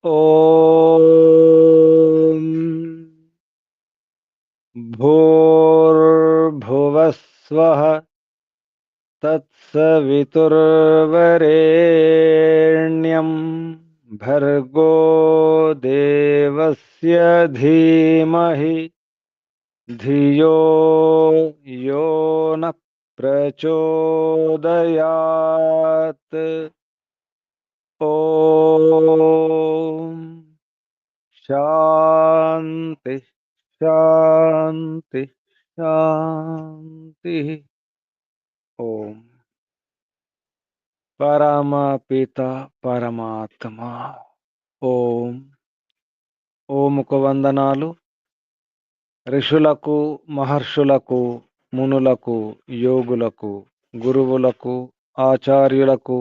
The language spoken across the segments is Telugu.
ఓం భూర్భువస్వః తత్సవితుర్వరేణ్యం భర్గో దేవస్య ధీమహి ధియో యో న ప్రచోదయాత్. ఓం శాంతి శాంతి శాంతి. ఓం పరమపిత పరమాత్మ. ఓం ఓముకు వందనాలు. ఋషులకు, మహర్షులకు, మునులకు, యోగులకు, గురువులకు, ఆచార్యులకు,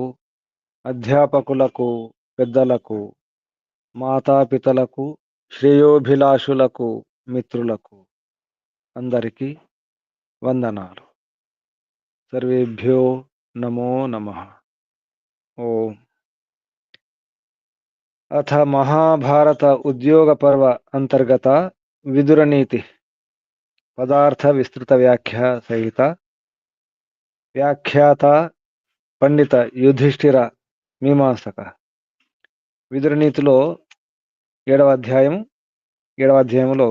అధ్యాపకులకు, పెద్దలకు, మాతాపితలకు, శ్రేయోభిలాషులకు, మిత్రులకు అందరికీ వందనాలు. సర్వేభ్యో నమో నమః. ఓం అథ మహాభారత ఉద్యోగ పర్వ అంతర్గత విదురనీతి పదార్థ విస్తృత వ్యాఖ్య సహిత వ్యాఖ్యాత పండిత యుధిష్ఠిర మీమాంసక. విదురనీతిలో 7వ అధ్యాయంలో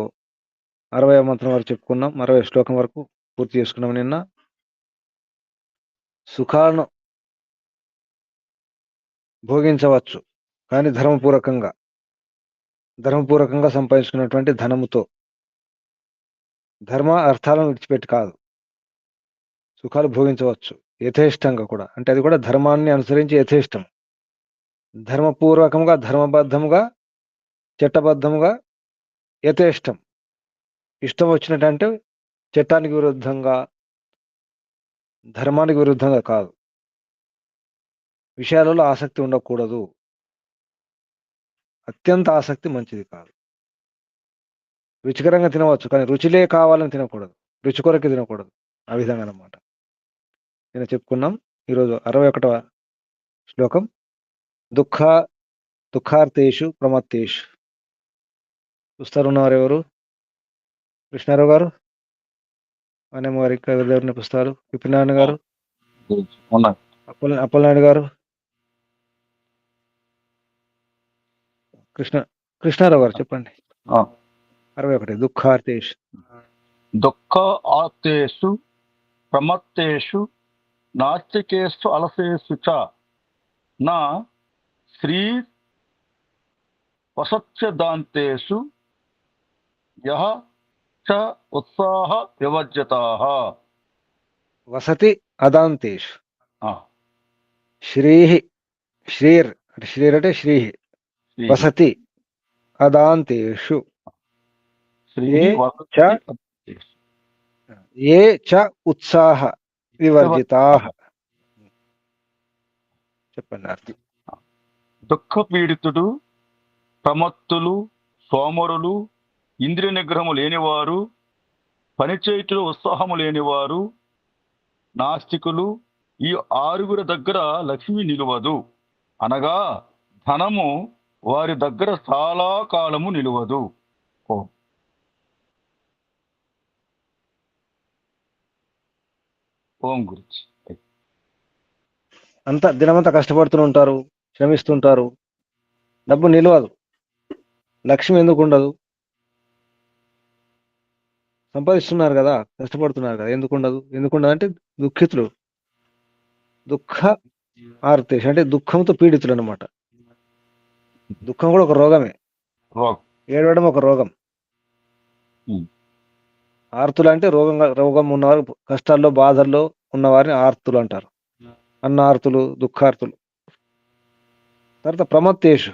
60వ మంత్రం వరకు చెప్పుకున్నాం. 60వ శ్లోకం వరకు పూర్తి చేసుకున్నాం నిన్న. సుఖాలను భోగించవచ్చు, కానీ ధర్మపూర్వకంగా సంపాదించుకున్నటువంటి ధనముతో, ధర్మ అర్థాలను విడిచిపెట్టి కాదు. సుఖాలు భోగించవచ్చు యథేష్టంగా కూడా, అంటే అది కూడా ధర్మాన్ని అనుసరించి యథేష్టం, ధర్మపూర్వకంగా, ధర్మబద్ధముగా, చట్టబద్ధముగా, యథేష్టం. ఇష్టం వచ్చినట్టంటే చట్టానికి విరుద్ధంగా, ధర్మానికి విరుద్ధంగా కాదు. విషయాలలో ఆసక్తి ఉండకూడదు. అత్యంత ఆసక్తి మంచిది కాదు. రుచికరంగా తినవచ్చు, కానీ రుచిలే కావాలని తినకూడదు, రుచి కొరకే తినకూడదు. ఆ విధంగా అన్నమాట. నేను చెప్పుకున్నాం. ఈరోజు 61వ శ్లోకం. దుఃఖార్తేషు ప్రమత్తేషు. పుస్తకాలు ఎవరు? కృష్ణారావు గారు, అనే వారి ఎవరిని పుస్తకాలు? విపినారాయణ గారు, అప్పలనాయుడు గారు, కృష్ణారావు గారు చెప్పండి. 61. దుఃఖార్తేషు. దుఃఖ ఆర్తేషు ప్రమత్తేషు నాస్తికేషు అలసేషు చ నా శ్రీ వసత్యదాంతేషు యః చ ఉత్సాహ వివర్జితాః. వసతి అదాంతేషు. శ్రీర్ అంటే శ్రీ. వసతి అదాంతేషు. ఏ చ ఉత్సాహ వివర్జితాః. చెప్పండి అర్థం. దుఃఖ పీడితుడు, ప్రమత్తులు, సోమరులు, ఇంద్రియ నిగ్రహము లేనివారు, పనిచేయుటలో ఉత్సాహము లేనివారు, నాస్తికులు, ఈ 6 దగ్గర లక్ష్మి నిలువదు. అనగా ధనము వారి దగ్గర చాలా కాలము నిలువదు. ఓం గురించి అంతా దినమంతా కష్టపడుతూ ఉంటారు, శ్రమిస్తుంటారు, డబ్బు నిలవదు. లక్ష్మి ఎందుకు ఉండదు? సంపాదిస్తున్నారు కదా, కష్టపడుతున్నారు కదా, ఎందుకు ఉండదు అంటే దుఃఖితులు. దుఃఖ ఆర్తేష్ అంటే దుఃఖంతో పీడితులు అనమాట. దుఃఖం కూడా ఒక రోగమే. ఏడవడం ఒక రోగం. ఆర్తులు అంటే రోగం ఉన్నవారు, కష్టాల్లో బాధల్లో ఉన్నవారిని ఆర్తులు అంటారు. అన్నార్తులు, దుఃఖార్తులు. తర్వాత ప్రమత్తేషు.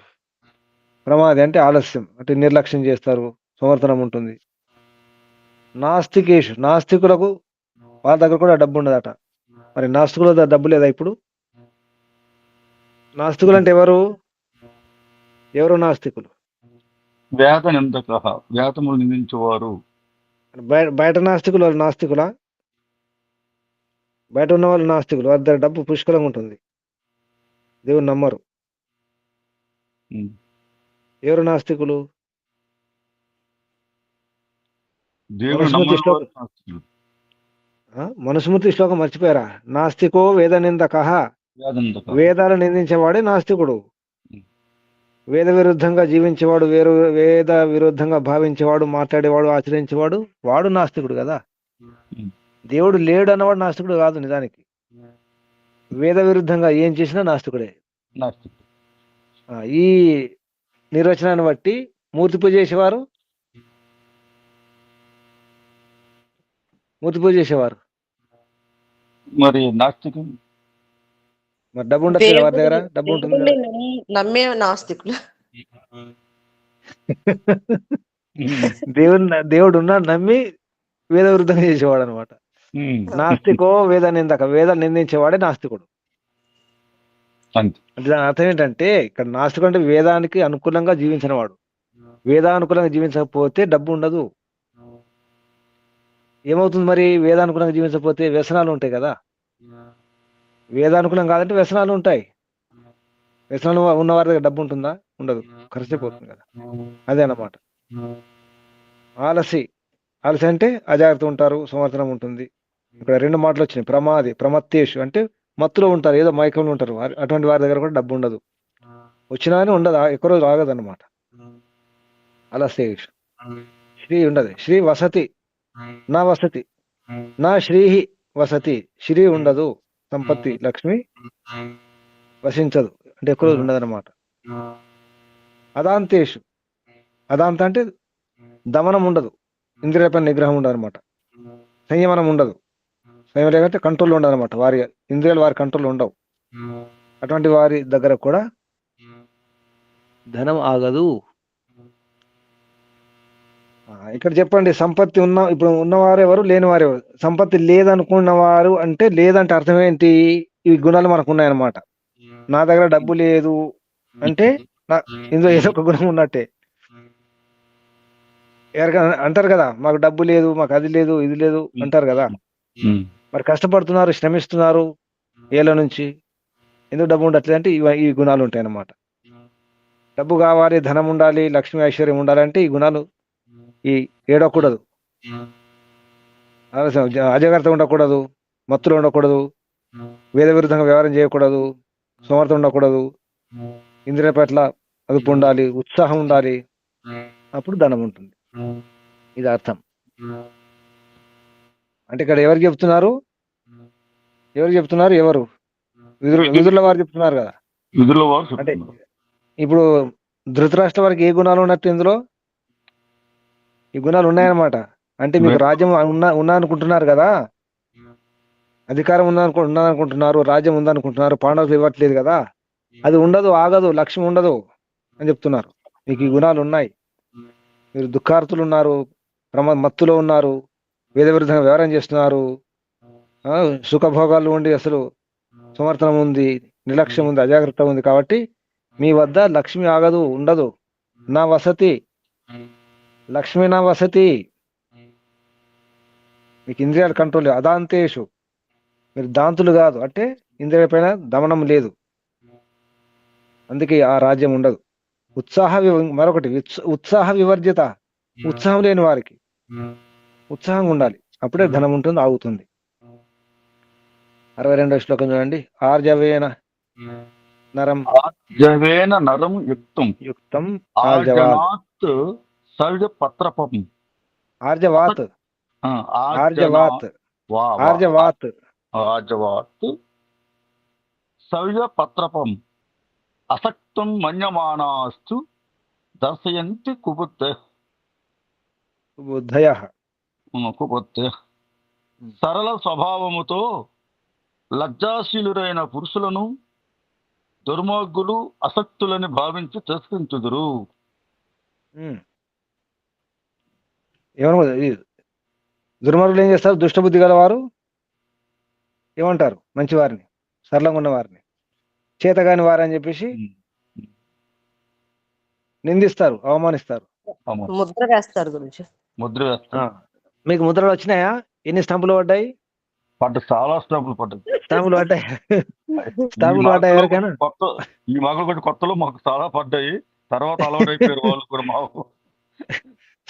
ప్రమాది అంటే ఆలస్యం, అంటే నిర్లక్ష్యం చేస్తారు, సమర్థనం ఉంటుంది. నాస్తికేషు. నాస్తికులకు వాళ్ళ దగ్గర కూడా డబ్బు ఉండదట. మరి నాస్తికుల దగ్గర డబ్బు లేదా ఇప్పుడు? నాస్తికులు అంటే ఎవరు నాస్తికులు? వేద నిందక, వేదములు నిందించేవారు. బయట నాస్తికులు వాళ్ళు నాస్తికులా? బయట ఉన్న వాళ్ళు నాస్తికులు, వాళ్ళ దగ్గర డబ్బు పుష్కలంగా ఉంటుంది, దేవుని నమ్మరు. ఎవరు నాస్తికులు? దేవుడు మనుస్మృతి నమ్మని శ్లోకం వారు నాస్తికులు. మనుస్మృతి శ్లోకం మర్చిపోయారా? నాస్తికో వేద నిందకః. వేదాంతకాలు. వేదాలు నిందించేవాడే నాస్తికుడు. ఉమ్. వేద విరుద్ధంగా జీవించేవాడు, వేద విరుద్ధంగా భావించేవాడు, మాట్లాడేవాడు, ఆచరించేవాడు, వాడు నాస్తికుడు కదా. ఉమ్. దేవుడు లేడు అన్నవాడు నాస్తికుడు కాదు నిజానికి. వేద విరుద్ధంగా ఏం చేసినా నాస్తికుడే. నాస్తికులు. ఈ నిర్వచనాన్ని బట్టి మూర్తి పూజ చేసేవారు మరి నాస్తికం మరి డబ్బు ఉండదు కదా వారి దగ్గర. డబ్బు ఉంటుంది కదా. నమ్మే నాస్తికులు. దేవుడు ఉన్నాడు నమ్మి వేద విరుద్ధంగా చేసేవాడు అనమాట. నాస్తికో వేద నిందక. వేదాలు నిందించేవాడే నాస్తికుడు. అంతే. అంటే దాని అర్థం ఏంటంటే ఇక్కడ నాస్తికుడు అంటే వేదానికి అనుకూలంగా జీవించిన వాడు. వేదానుకూలంగా జీవించకపోతే డబ్బు ఉండదు. ఏమవుతుంది మరి? వేదానుకూలంగా జీవించకపోతే వ్యసనాలు ఉంటాయి కదా. వేదానుకూలం కాదంటే వ్యసనాలు ఉంటాయి. వ్యసనాలు ఉన్న వారి దగ్గర డబ్బు ఉంటుందా? ఉండదు. ఖర్చైపోతుంది కదా. అదే అన్నమాట. ఆలసి అంటే అజాగ్రత్త ఉంటారు, సంవర్తనం ఉంటుంది. ఇక్కడ 2 మాటలు వచ్చినాయి. ప్రమత్తేషు అంటే మత్తులో ఉంటారు, ఏదో మైకంలో ఉంటారు. అటువంటి వారి దగ్గర కూడా డబ్బు ఉండదు. వచ్చినా కానీ ఉండదు, ఎక్కువ రోజులు ఆగదు అనమాట. అలసేషు. శ్రీ ఉండదు. శ్రీ వసతి నా వసతి నా శ్రీహి వసతి. శ్రీ ఉండదు, సంపత్తి లక్ష్మి వసించదు, అంటే ఎక్కువ రోజులు ఉండదు అనమాట. అదాంతేషు. అదాంత అంటే దమనం ఉండదు, ఇంద్రియాలపై నిగ్రహం ఉండదు అనమాట. సంయమనం ఉండదు. సంయమనం లేకపోతే కంట్రోల్ ఉండదు అనమాట. వారి ఇంద్రియాలు వారి కంట్రోల్ ఉండవు. అటువంటి వారి దగ్గర కూడా ధనం ఆగదు. ఇక్కడ చెప్పండి, సంపత్తి ఇప్పుడు ఉన్నవారు ఎవరు, లేని వారు ఎవరు? సంపత్తి లేదనుకున్న వారు అంటే లేదంటే అర్థం ఏంటి? ఈ గుణాలు మనకు ఉన్నాయన్నమాట. నా దగ్గర డబ్బు లేదు అంటే ఇందులో ఏదో ఒక గుణం ఉన్నట్టే. ఎవరికైనా అంటారు కదా, మాకు డబ్బు లేదు, మాకు అది లేదు, ఇది లేదు అంటారు కదా. మరి కష్టపడుతున్నారు, శ్రమిస్తున్నారు ఏళ్ళ నుంచి, ఎందుకు డబ్బు ఉండట్లేదు అంటే ఈ గుణాలు ఉంటాయి అన్నమాట. డబ్బు కావాలి, ధనం ఉండాలి, లక్ష్మీ ఐశ్వర్యం ఉండాలి అంటే ఈ గుణాలు ఈ ఏడకూడదు. అజాగ్రత్త ఉండకూడదు, మత్తులో ఉండకూడదు, వేద విరుద్ధంగా వ్యవహారం చేయకూడదు, సమర్థం ఉండకూడదు, ఇంద్రియ పట్ల అదుపు ఉండాలి, ఉత్సాహం ఉండాలి. అప్పుడు ధనం ఉంటుంది. ఇది అర్థం. అంటే ఇక్కడ ఎవరు చెప్తున్నారు? ఎవరు? విదురుల వారు చెప్తున్నారు కదా. అంటే ఇప్పుడు ధృతరాష్ట్ర వారికి ఏ గుణాలు ఉన్నట్టు ఇందులో? ఈ గుణాలు ఉన్నాయన్నమాట. అంటే మీకు రాజ్యం ఉన్నా అనుకుంటున్నారు కదా, అధికారం ఉందనుకుంటున్నారు, రాజ్యం ఉందనుకుంటున్నారు, పాండవులు ఇవ్వట్లేదు కదా. అది ఉండదు, ఆగదు, లక్ష్యం ఉండదు అని చెప్తున్నారు. మీకు ఈ గుణాలు ఉన్నాయి. మీరు దుఃఖార్తులు ఉన్నారు, మత్తులో ఉన్నారు, వేద విరుద్ధంగా వ్యవహారం చేస్తున్నారు, సుఖభోగాలు ఉండి అసలు సమర్థనం ఉంది, నిర్లక్ష్యం ఉంది, అజాగ్రత్త ఉంది. కాబట్టి మీ వద్ద లక్ష్మి ఆగదు, ఉండదు. నా వసతి లక్ష్మీ నా వసతి. మీకు ఇంద్రియాల కంట్రోల్. అదాంతేషు, మీరు దాంతులు కాదు, అంటే ఇంద్రియాల పైన దమనం లేదు, అందుకే ఆ రాజ్యం ఉండదు. మరొకటి ఉత్సాహ వివర్జిత. ఉత్సాహం లేని వారికి ఉత్సాహంగా ఉండాలి, అప్పుడే ధనం ఉంటుంది, ఆగుతుంది. 62వ శ్లోకం చూడండి. ఆర్జవేన నరం యుక్తం ఆర్జవాత్. సవ్యపత్రపం అసక్తం మన్యమానాస్తు దర్శయంతి కుబుద్ధయః. సరళ స్వభావముతో లజ్జాశీలురైన పురుషులను దుర్మార్గులు అసక్తులని భావించి తిరస్కరించుదురు. దుర్మార్గులు ఏం చేస్తారు? దుష్టబుద్ధి గలవారు ఏమంటారు? మంచివారిని, సరళంగా ఉన్న వారిని చేతగాని వారని చెప్పేసి నిందిస్తారు, అవమానిస్తారు, ముద్ర వేస్తారు గురించి. మీకు ముద్రలు వచ్చినాయా? ఎన్ని స్టాంపులు పడ్డాయి? చాలా స్టాంపులు పడ్డాయి. స్టాంపులు పడ్డాయి ఎవరికైనా? ఈ మగలు కొత్తలో మాకు చాలా పడ్డాయి. తర్వాత అలవాటైపోయారు వాళ్ళు కూడా మాకు.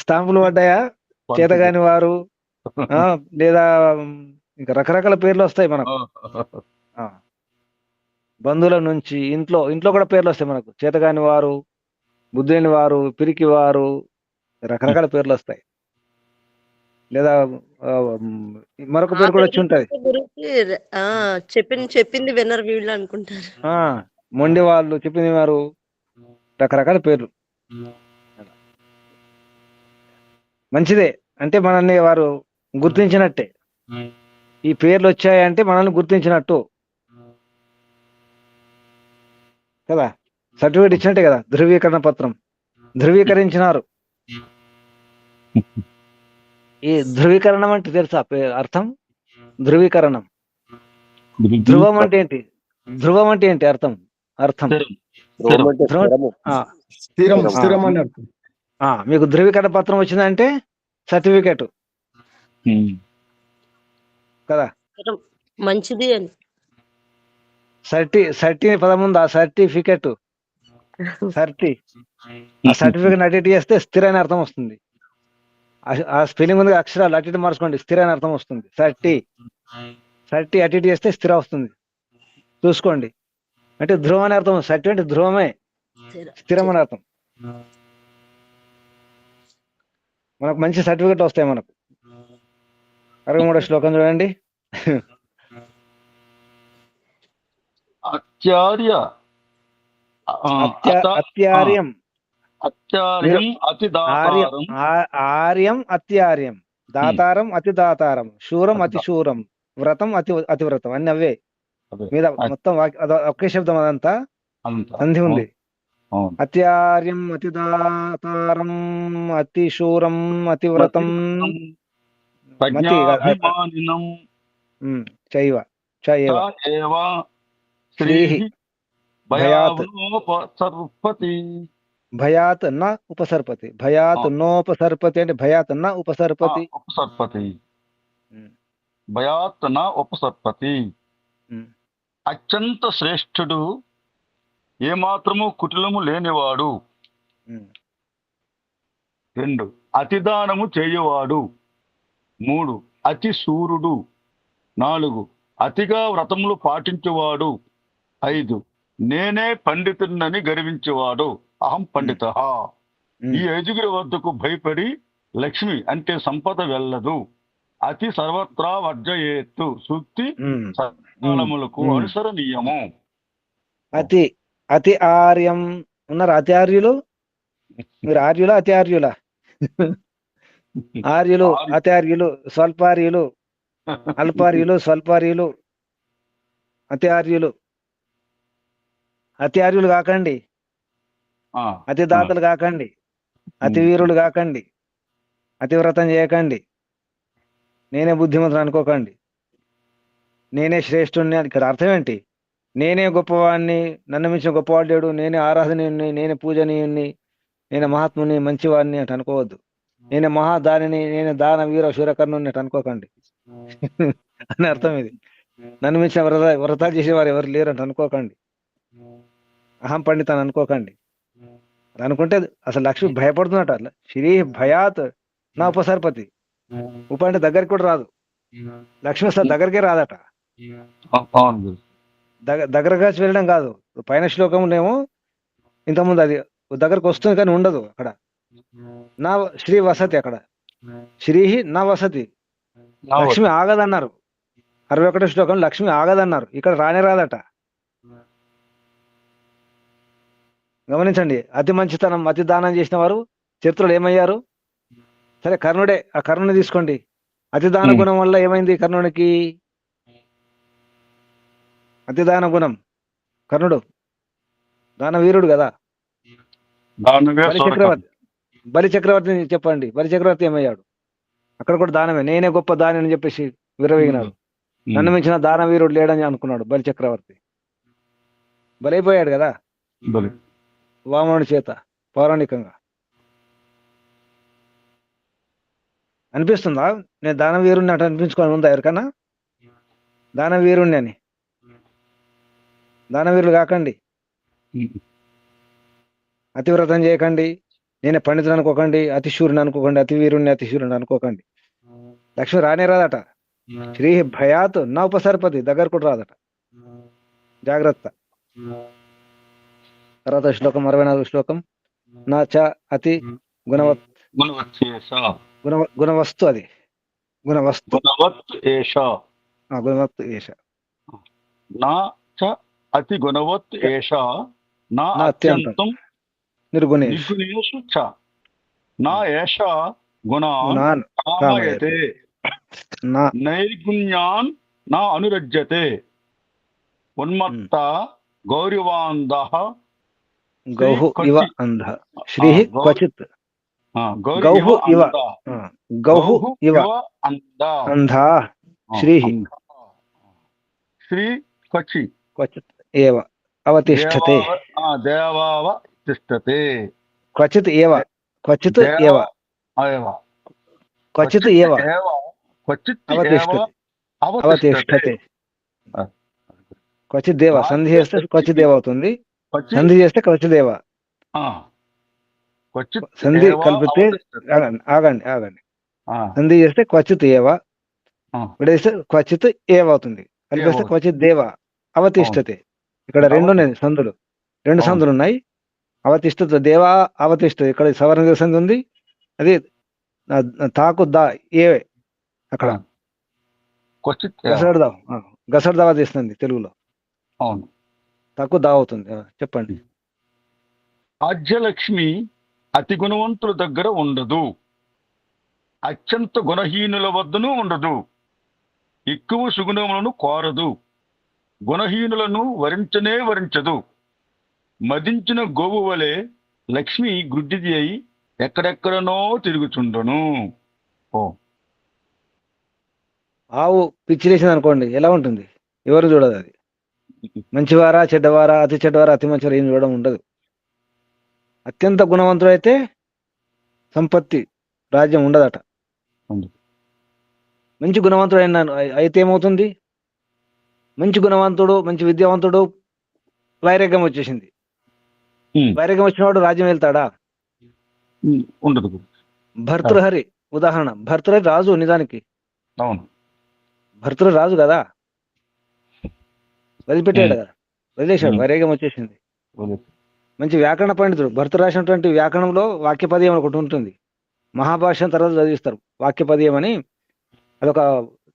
స్టాంపులు పడ్డాయా? చేతగాని వారు లేదా ఇంకా రకరకాల పేర్లు వస్తాయి మనకు. బంధువుల నుంచి ఇంట్లో ఇంట్లో కూడా పేర్లు వస్తాయి మనకు. చేతగాని వారు, బుద్ధులేని వారు, పిరికి వారు, రకరకాల పేర్లు వస్తాయి. లేదా మరొక పేరు కూడా వచ్చి ఉంటది. గురించి చెప్పింది వినరు వీళ్ళు అనుకుంటారు. మొండి వాళ్ళు, చెప్పింది వారు, రకరకాల పేర్లు. మంచిదే, అంటే మనల్ని వారు గుర్తించినట్టే. ఈ పేర్లు వచ్చాయంటే మనల్ని గుర్తించినట్టు కదా. సర్టిఫికేట్ ఇచ్చినట్టే కదా, ధృవీకరణ పత్రం. ధృవీకరించినారు. ఈ ధృవీకరణం అంటే తెలుసా అర్థం? ధృవీకరణం. ధ్రువం అంటే ఏంటి? ధ్రువం అంటే ఏంటి అర్థం? మీకు ధృవీకరణ పత్రం వచ్చిందంటే సర్టిఫికేట్ కదా. మంచిది అని సర్టి పదం ఉంది. ఆ సర్టిఫికెట్ ఆ సర్టిఫికెట్ అటు ఇటు చేస్తే స్థిరైన అర్థం వస్తుంది. ఆ స్పెల్లింగ్ ఉంది, అక్షరాలు అటు ఇటు మార్చుకోండి, స్థిరైన అర్థం వస్తుంది. సర్టి అటు ఇటు చేస్తే స్థిర వస్తుంది. చూసుకోండి. అంటే ధ్రువం అనే అర్థం. సర్టి అంటే ధ్రువమే, స్థిరం అని అర్థం. మనకు మంచి సర్టిఫికెట్ వస్తాయి మనకు. 63వ శ్లోకం చూడండి. అత్యార్యం ఆర్యం అత్యార్యం, దాతారం అతి దాతారం, శూరం అతి శూరం, వ్రతం అతివ్రతం అన్ని అవే మీద మొత్తం ఒకే శబ్దం. అదంతా సంధి ఉంది. అత్యార్యం అతి దాతారం అతి శూరం అతివ్రతం చైవ శ్రీహి భయాత్ న ఉపసర్పతి. భయాత్ నోపసర్పతి అంటే భయాత్ న ఉపసర్పతి. భయాత్ న ఉపసర్పతి. అత్యంత శ్రేష్ఠుడు, ఏమాత్రము కుటిలము లేనివాడు. 2 అతిదానము చేయవాడు. 3 అతి శూరుడు. 4 అతిగా వ్రతములు పాటించేవాడు. 5 నేనే పండితుడినని గర్వించేవాడు. అహం పండిత. ఈ 5 వద్దకు భయపడి లక్ష్మి అంటే సంపద వెళ్ళదు. అతి సర్వత్రా వర్జయేత్తు. సూక్తి సకాలములకు అనుసరణీయము. అతి ఆర్యం ఉన్నారు. అతి ఆర్యులు. మీరు ఆర్యుల అతి ఆర్యుల? ఆర్యులు, అతి ఆర్యులు, స్వల్పార్యులు, అల్పార్యులు, స్వల్పార్యులు, అతి ఆర్యులు. అతి ఆర్యులు కాకండి, అతి దాతలు కాకండి, అతి వీరులు కాకండి, అతివ్రతం చేయకండి, నేనే బుద్ధిమంతుడు అనుకోకండి, నేనే శ్రేష్ఠుణ్ణి. ఇక్కడ అర్థం ఏంటి? నేనే గొప్పవాడిని, నన్ను మించిన గొప్పవాడు లేడు, నేనే ఆరాధనీయుణ్ణి, నేనే పూజనీయుణ్ణి, నేనే మహాత్ముని, మంచివాడిని అటు అనుకోవద్దు. నేనే మహాదానిని, నేనే దాన వీర శూరకర్ణుని అటు అనుకోకండి అని అర్థం ఇది. నన్ను మించిన వ్రతాలు చేసేవారు ఎవరు లేరు అంటే అనుకోకండి. అహం పండితాన్ని అనుకోకండి. అనుకుంటే అసలు లక్ష్మి భయపడుతున్నట్టు. అట్లా శ్రీ భయాత్ నా ఉపసర్పతి. ఉప అంటే దగ్గరికి కూడా రాదు. లక్ష్మి అసలు దగ్గరికే రాదట. దగ్గరగా వెళ్ళడం కాదు. పైన శ్లోకంలో ఇంతకుముందు అది దగ్గరకు వస్తుంది కానీ ఉండదు అక్కడ. నా శ్రీ వసతి, అక్కడ శ్రీహి నా వసతి. లక్ష్మి ఆగదన్నారు. 61వ శ్లోకం లక్ష్మి ఆగదన్నారు. ఇక్కడ రానే రాదట. గమనించండి. అతి మంచితనం, అతి దానం చేసిన వారు చరిత్రలో ఏమయ్యారు? సరే కర్ణుడే, ఆ కర్ణుని తీసుకోండి. అతి దాన గుణం వల్ల ఏమైంది కర్ణునికి? అతి దాన గుణం. కర్ణుడు దానవీరుడు కదా. బలి చక్రవర్తిని చెప్పండి. బలి చక్రవర్తి ఏమయ్యాడు? అక్కడ కూడా దానమే. నేనే గొప్ప దాని అని చెప్పేసి విరవీగినాడు. నన్ను మించిన దానవీరుడు లేడని అనుకున్నాడు బలి చక్రవర్తి. బలైపోయాడు కదా వామనుడి చేత. పౌరాణికంగా అనిపిస్తుందా నేను దానవీరుణ్ణి అటు అనిపించుకొని ఉందా ఎవరికన్నా? దానవీరుణ్ణి అని. దానవీరులు కాకండి. అతివ్రతం చేయకండి, నేనే పండితుని అనుకోకండి, అతి శూరుని అనుకోకండి, అతి వీరుణ్ణి అతి శూరుని అనుకోకండి. లక్ష్మి రానే రాదట. శ్రీ భయాత్ నా ఉపసర్పతి, దగ్గర కూడా రాదట. జాగ్రత్త. తర్వాత శ్లోకం 64 శ్లోకం. నా చ అతి గుణవత్ గుణవత్యేష గుణవస్తు, అది గుణవస్తు, గుణవత్ ఏష గుణవత్తు ఏష. నా చ అతి గుణవత్ ఏష నా నా అత్యంతం అత్యంతం నిర్గుణేష్ నిర్గుణేషు చ నా ఏష గుణాన్ గుణాన్ కామయతే నా నైర్గుణ్యాన్ నా అనురజ్యతే ఉన్మత్త గౌరవాంధః గౌహు ఇవ అంధ శ్రీ క్వచిత్ గౌహు ఇవ గౌహు ఇవ అంధ అంధా శ్రీ శ్రీ క్వచి క్వచిత్ ఏవ అవతిష్టతే. దేవావ తిష్టతే క్వచిత్ ఏవ క్వచిత్ ఏవ క్వచిత్ ఏవ క్వచిత్ అవతిష్టతే అవతిష్టతే అవతిష్టతే. క్వచిత్ దేవ సంధి చేస్తే క్వచిత్ దేవ అవుతుంది, సంధి చేస్తే క్వచిత్ దేవ. క్వచిత్ సంధి ఏవ కలిపితే అవతిష్టతే. ఆగండి సంధి చేస్తే క్వచిత్ ఏవ, విడేస్తే క్వచిత్ ఏవ అవుతుంది, కలిపేస్తే ఏవ. క్వచిత్ దేవ అవతిష్టతే. ఇక్కడ రెండు ఉన్నాయి సంధులు, రెండు అవును. సంధులు ఉన్నాయి. అవతిష్టత దేవా అవతిష్టత, ఇక్కడ సవర్ణ సంధి ఉంది, అది తాకు దా ఏ అక్కడ క్వచిత్ ఏవ. గసడదా గసడదావా తీస్తుంది తెలుగులో, అవును. తాకు దా అవుతుంది. చెప్పండి. రాజ్యలక్ష్మి అతి గుణవంతుల దగ్గర ఉండదు, అత్యంత గుణహీనుల వద్దనూ ఉండదు, ఎక్కువ సుగుణములను కోరదు, గుణహీనులను వరించదు. మదించిన గోవు వలె లక్ష్మి గ్రుడ్డిది అయి ఎక్కడెక్కడనో తిరుగుచుండను. ఓ ఆవు పిచ్చిలేసింది అనుకోండి, ఎలా ఉంటుంది? ఎవరు చూడదు. అది మంచివారా చెడ్డవారా, అతి చెడ్డవారా అతి మంచివారా ఏం చూడడం ఉండదు. అత్యంత గుణవంతుడు అయితే సంపత్తి రాజ్యం ఉండదట. ఉండదు. మంచి గుణవంతుడు అయితే ఏమవుతుంది? మంచి గుణవంతుడు మంచి విద్యావంతుడు వైరాగ్యం వచ్చేసింది, వైరాగ్యం వచ్చినవాడు రాజ్యం వెళ్తాడా? ఉండదు. భర్తృహరి ఉదాహరణ. భర్తృహరి రాజు, నిజానికి అవును. భర్తృహరి రాజు కదా, వదిలిపెట్టాడు కదా, వదిలేశాడు, వైరాగ్యం వచ్చేసింది. మంచి వ్యాకరణ పండితుడు. భర్త రాసినటువంటి వ్యాకరణంలో వాక్యపదీయం అని ఒకటి ఉంటుంది, మహాభాష్యం తర్వాత చదివిస్తారు. వాక్యపదీయం అని అదొక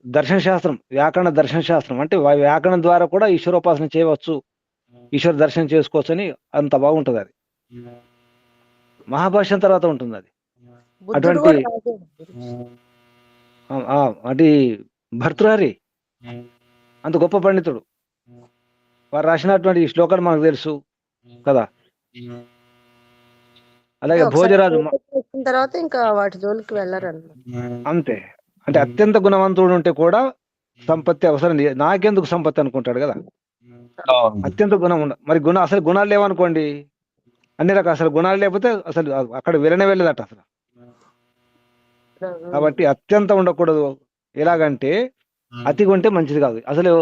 దర్శన శాస్త్రం, వ్యాకరణ దర్శన శాస్త్రం. అంటే వ్యాకరణం ద్వారా కూడా ఈశ్వరోపాసన చేయవచ్చు, ఈశ్వర దర్శనం చేసుకోవచ్చు అని అంత బాగుంటుంది. అది మహాభాష్యం తర్వాత ఉంటుంది. అది అటువంటి అది భర్తృహరి అంత గొప్ప పండితుడు. వారు రాసినటువంటి ఈ శ్లోకాలు మనకు తెలుసు కదా. అలాగే భోజరాజు వచ్చిన తర్వాత ఇంకా వాటి జోలికి వెళ్ళారన్నమాట. అంతే. అంటే అత్యంత గుణవంతుడు ఉంటే కూడా సంపత్తి అవసరం లేదు, నాకెందుకు సంపత్తి అనుకుంటాడు కదా. అత్యంత గుణం మరి అసలు గుణాలు లేవనుకోండి, అన్ని రకాల అసలు గుణాలు లేకపోతే అసలు అక్కడ వెళ్ళదట అసలు. కాబట్టి అత్యంత ఉండకూడదు. ఎలాగంటే అతిగా ఉంటే మంచిది కాదు. అసలు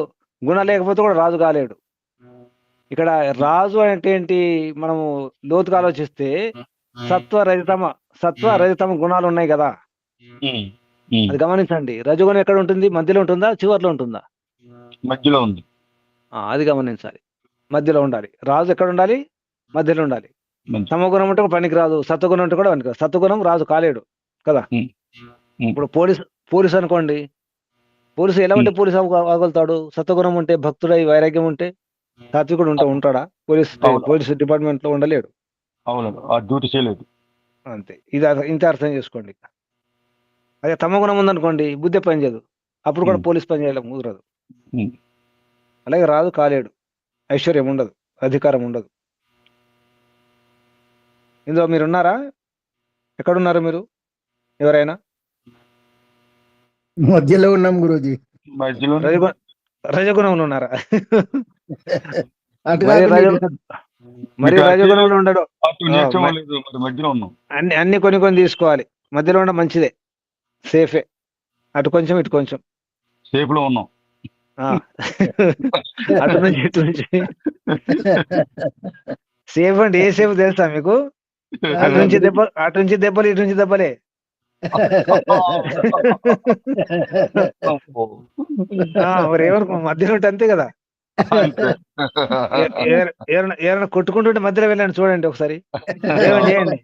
గుణం లేకపోతే కూడా రాజు కాలేడు. ఇక్కడ రాజు అంటే ఏంటి? మనము లోతుగా ఆలోచిస్తే సత్వ రజతమ గుణాలు ఉన్నాయి కదా, అది గమనించండి. రజగుణం ఎక్కడ ఉంటుంది? మధ్యలో ఉంటుందా చివర్లో ఉంటుందా? మధ్యలో ఉంది. అది గమనించాలి, మధ్యలో ఉండాలి. రాజు ఎక్కడ ఉండాలి? మధ్యలో ఉండాలి. సమగుణం ఉంటే పనికి రాదు, సత్వగుణం ఉంటే కూడా పనికి రాదు. సత్వగుణం రాజు కాలేడు కదా. ఇప్పుడు పోలీసు అనుకోండి, పోలీసు ఎలా ఉంటే పోలీసు అవ్వగలుగుతాడు? సత్వగుణం ఉంటే, భక్తుడై వైరాగ్యం ఉంటే, సాత్వికుడు ఉంటాడా? పోలీసు డిపార్ట్మెంట్ లో ఉండలేడు. అవును, ఆ డ్యూటీ చేయలేదు. అంతే. ఇంత అర్థం చేసుకోండి. అదే తమగుణం ఉందనుకోండి, బుద్ధి పని చేయదు, అప్పుడు కూడా పోలీస్ పని చేయలేం, కుదరదు. అలాగే రాజు కాలేడు, ఐశ్వర్యం ఉండదు, అధికారం ఉండదు. ఇందులో మీరున్నారా? ఎక్కడున్నారు మీరు? ఎవరైనా మధ్యలో ఉన్నాం గురూజీ. మధ్యలో రజగుణంలో ఉన్నారా? అటు మరి రజగుణంలో ఉండడు. మధ్యలో ఉన్నాం. అన్ని కొన్ని తీసుకోవాలి. మధ్యలో ఉండడం మంచిదే, సేఫే. అటు కొంచెం ఇటు కొంచెం సేఫ్ లో ఉన్నాం. అటు నుంచి ఇటు నుంచి సేఫ్ అంటే ఏ సేఫ్ తెలుసా మీకు? అటు నుంచి దెబ్బలు, ఇటు నుంచి దెబ్బలే. అబ్బో. మరి ఏమనుకో మధ్యలో ఉంటే అంతే కదా. అంతే. ఎవరైనా కొట్టుకుంటుంటే మధ్యలో వెళ్ళండి, చూడండి ఒకసారి, ఏమైనా చేయండి.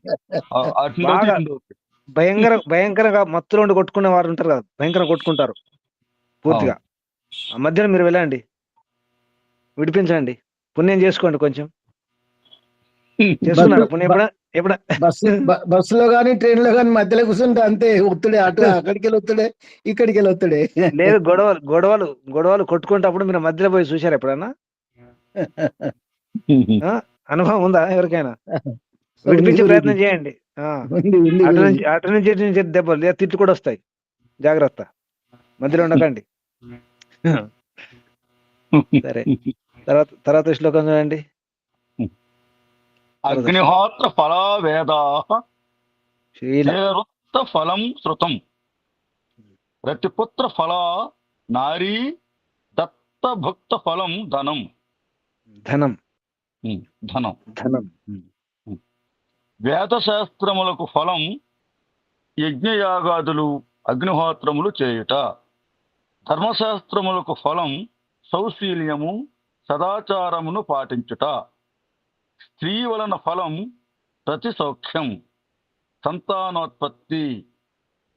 అటు నుండి బాగా ఇటు నుండి. భయంకరంగా మత్తులో ఉండి కొట్టుకునే వారు ఉంటారు కదా, భయంకరంగా కొట్టుకుంటారు పూర్తిగా. ఆ మధ్యలో మీరు వెళ్ళండి, విడిపించండి, పుణ్యం చేసుకోండి కొంచెం. చేసుకున్నారా పుణ్యం ఎప్పుడా? బస్సులో గానీ ట్రైన్ లో గానీ మధ్యలో కూర్చుంటే అంతే ఒత్తుడే, అటు అక్కడికి వెళ్ళి ఒత్తుడే, ఇక్కడికి వెళ్ళి ఒత్తుడే. లేదు, గొడవలు కొట్టుకుంటప్పుడు మీరు మధ్యలో పోయి చూశారు ఎప్పుడన్నా? అనుభవం ఉందా ఎవరికైనా? విడిపించే ప్రయత్నం చేయండి. అటు నుంచి ఇటు నుంచి దెబ్బలు లేదా తిట్లు కూడా వస్తాయి, జాగ్రత్త, మధ్యలో ఉండకండి. సరే, తర్వాత శ్లోకం చూడండి. అగ్నిహోత్ర ఫలా వేదా శీల రుక్త ఫలం శృతం రతిపుత్ర ఫల నారీ దత్త భక్త ఫలం ధనం. వేదశాస్త్రములకు ఫలం యజ్ఞయాగాదులు అగ్నిహోత్రములు చేయుట. ధర్మశాస్త్రములకు ఫలం సౌశీల్యము సదాచారమును పాటించుట. స్త్రీ వలన ఫలం ప్రతి సౌఖ్యం సంతానోత్పత్తి.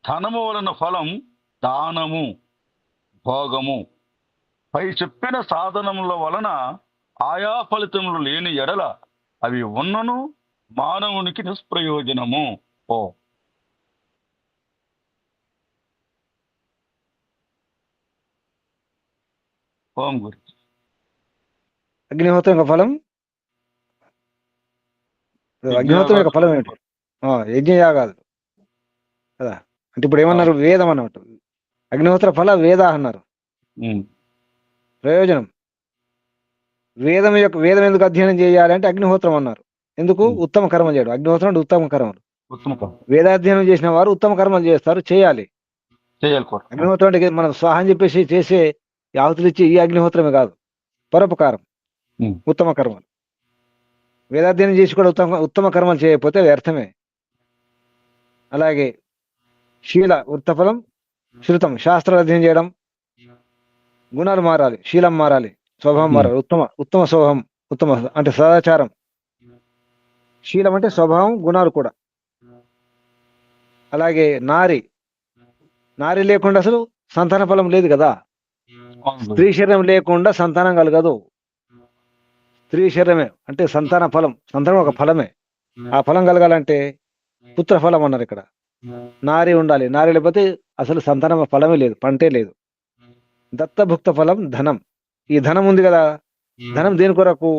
ధనము వలన ఫలం దానము భోగము. పై చెప్పిన సాధనముల వలన ఆయా ఫలితములు లేని ఎడల అవి ఉన్నను మానవునికి నిష్ప్రయోజనము. ఓం గురు. అగ్నిహోత్రం యొక్క ఫలం, అగ్నిహోత్రం యొక్క ఫలం ఏమిటి? యజ్ఞయాగాలు కదా. అంటే ఇప్పుడు ఏమన్నారు? వేదం అన్నట్టు. అగ్నిహోత్ర ఫల వేద అన్నారు. ప్రయోజనం, వేదం ఎందుకు అధ్యయనం చేయాలి అంటే అగ్నిహోత్రం అన్నారు. ఎందుకు? ఉత్తమ కర్మ చేయడం. అగ్నిహోత్రం అంటే ఉత్తమ కర్మలు. వేదాధ్యయనం చేసిన వారు ఉత్తమ కర్మలు చేస్తారు, చేయాలి. అగ్నిహోత్రం అంటే మనం స్వాహ అని చెప్పేసి చేసే ఆహుతులు ఇచ్చి ఈ అగ్నిహోత్రమే కాదు, పరోపకారం, ఉత్తమ కర్మలు. వేదాధ్యయనం చేసి కూడా ఉత్తమ కర్మలు చేయకపోతే వ్యర్థమే. అలాగే శీల వృత్తఫలం శృతం, శాస్త్రాలు అధ్యయనం చేయడం, గుణాలు మారాలి, శీలం మారాలి, స్వభావం మారాలి. ఉత్తమ స్వభావం, ఉత్తమ అంటే సదాచారం. శీలం అంటే స్వభావం, గుణాలు కూడా. అలాగే నారి లేకుండా అసలు సంతాన ఫలం లేదు కదా. స్త్రీ శరీరం లేకుండా సంతానం కలగదు. స్త్రీ శరీరమే అంటే సంతాన ఫలం. సంతానం ఒక ఫలమే. ఆ ఫలం కలగాలంటే పుత్ర ఫలం అన్నారు ఇక్కడ. నారి ఉండాలి. నారి లేకపోతే అసలు సంతానం ఫలమే లేదు, పంటే లేదు. దత్తభుక్త ఫలం ధనం. ఈ ధనం ఉంది కదా, ధనం దేని కొరకు?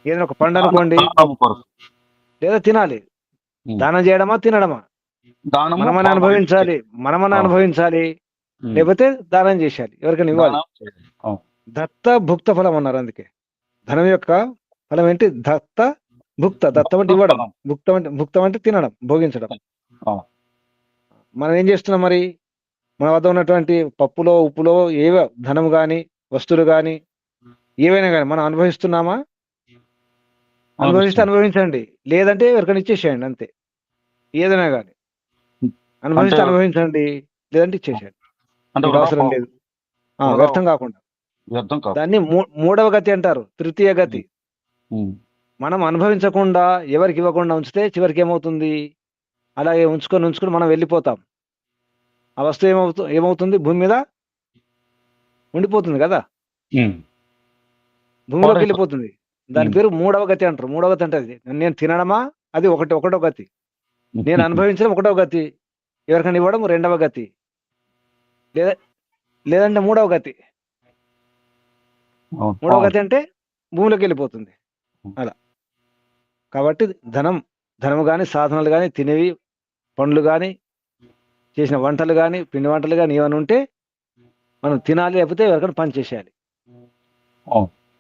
ఏదైనా ఒక పండు అనుకోండి, లేదా తినాలి. దానం చేయడమా తినడమా? మనమని అనుభవించాలి, లేకపోతే దానం చేయాలి, ఎవరికైనా ఇవ్వాలి. దత్త భుక్త ఫలం అన్నారు. అందుకే ధనం యొక్క ఫలం ఏంటి? దత్త భుక్త. దత్తం అంటే ఇవ్వడం, భుక్తం అంటే తినడం, భోగించడం. మనం ఏం చేస్తున్నాం మరి? మన వద్ద ఉన్నటువంటి పప్పులో ఉప్పులో ఏవో ధనం గాని వస్తువులు గాని ఏవైనా కానీ మనం అనుభవిస్తున్నామా? అనుభవించండి, లేదంటే ఎవరికైనా ఇచ్చేసేయండి, అంతే. ఏదైనా కానీ అనుభవించండి, లేదంటే ఇచ్చేసేయండి, అవసరం లేదు, వ్యర్థం కాకుండా. దాన్ని మూడవ గతి అంటారు, తృతీయ గతి. మనం అనుభవించకుండా ఎవరికి ఇవ్వకుండా ఉంచితే చివరికి ఏమవుతుంది? అలాగే ఉంచుకొని మనం వెళ్ళిపోతాం. ఆ వస్తువు ఏమవుతుంది? భూమి మీద ఉండిపోతుంది కదా, భూమిలోకి వెళ్ళిపోతుంది. దాని పేరు మూడవ గతి అంటారు. మూడవ గతి అంటే నేను తినడమా, అది ఒకటో గతి. నేను అనుభవించడం ఒకటో గతి. ఎవరికైనా ఇవ్వడం రెండవ గతి, లేదంటే మూడవ గతి. మూడవ గతి అంటే భూమిలోకి వెళ్ళిపోతుంది అలా. కాబట్టి ధనము కానీ సాధనాలు కానీ తినేవి పండ్లు కానీ చేసిన వంటలు కానీ పిండి వంటలు కానీ ఏమైనా ఉంటే మనం తినాలి, లేకపోతే ఎవరికైనా పని చేసేయాలి.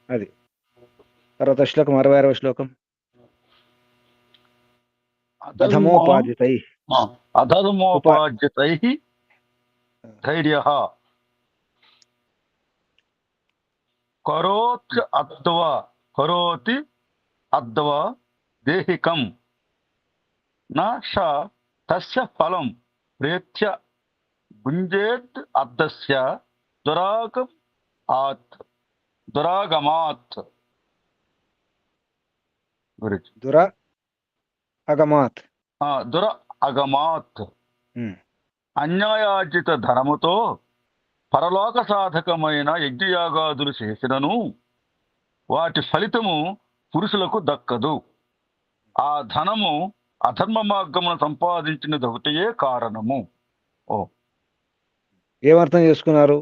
అది. తర్వాత శ్లోకం 66వ శ్లోకం. అధర్మోపాజితై ధైర్యః కరోత్య అత్వ కరోతి అద్వా దేహికం నా ష తస్య ఫలం ప్రేత్య భుంజేత్ అర్ధస్య దురాగమాత్ గురించి దుర అగమాత్. దుర అగమాత్ ఉమ్. అన్యాయార్జిత ధనముతో పరలోక సాధకమైన యజ్ఞయాగాదులు చేసినను వాటి ఫలితము పురుషులకు దక్కదు. ఆ ధనము అధర్మ మార్గమును సంపాదించినది ఒకటే కారణము. ఏమర్థం చేసుకున్నారు?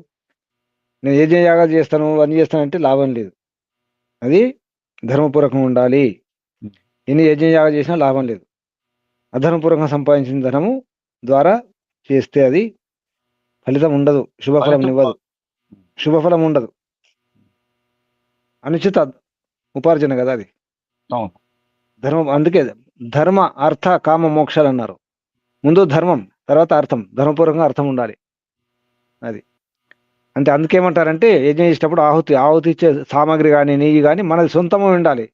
నేను యజ్ఞయాగాలు చేస్తాను అన్ని చేస్తానంటే లాభం లేదు. అది ధర్మపూర్వకంగా ఉండాలి. ఎన్ని యజ్ఞయాగాలు చేసినా లాభం లేదు. అధర్మపూర్వకంగా సంపాదించిన ధనము ద్వారా చేస్తే అది ఫలితం ఉండదు, శుభఫలం ఇవ్వదు, శుభఫలం ఉండదు. అనుచిత ఉపార్జన కదా అది. అవును. ధర్మం, అందుకే ధర్మ అర్థ కామ మోక్షాలు అన్నారు. ముందు ధర్మం, తర్వాత అర్థం. ధర్మపూర్వకంగా అర్థం ఉండాలి. అది అంటే అందుకేమంటారంటే యజ్ఞం చేసేటప్పుడు ఆహుతి ఇచ్చే సామాగ్రి కానీ నెయ్యి కానీ మనది సొంతమే ఉండాలి.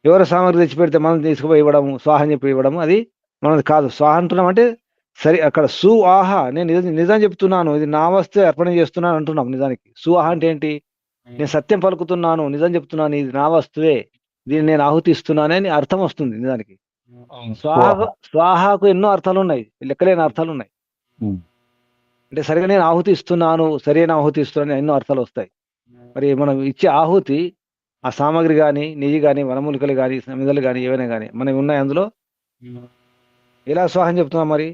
ఎవరు సామాగ్రి తెచ్చి పెడితే మనం తీసుకుపోయి ఇవ్వడము, స్వాహ అని చెప్పి ఇవ్వడము అది మనది కాదు. స్వాహ అంటున్నాం అంటే సరే, అక్కడ సు ఆహ, నేను నిజం చెప్తున్నాను, ఇది నా వస్తే అర్పణ చేస్తున్నాను అంటున్నాం. నిజానికి సు ఆహ అంటే ఏంటి? నేను సత్యం పలుకుతున్నాను, నిజం చెప్తున్నాను, ఇది నా వస్తువే, దీన్ని నేను ఆహుతి ఇస్తున్నానని అర్థం వస్తుంది నిజానికి. స్వాహకు ఎన్నో అర్థాలు ఉన్నాయి, లెక్కలేని అర్థాలు ఉన్నాయి. అంటే సరిగా నేను ఆహుతి ఇస్తున్నాను, సరైన ఆహుతి ఇస్తున్నాను ఎన్నో అర్థాలు వస్తాయి. మరి మనం ఇచ్చే ఆహుతి, ఆ సామాగ్రి కానీ, నెయ్యి కానీ, వనమూలికలు కానీ, సమిదలు కానీ, ఏవైనా కానీ మనవి ఉన్నాయి అందులో, ఎలా స్వాహం చెప్తున్నాం? మరి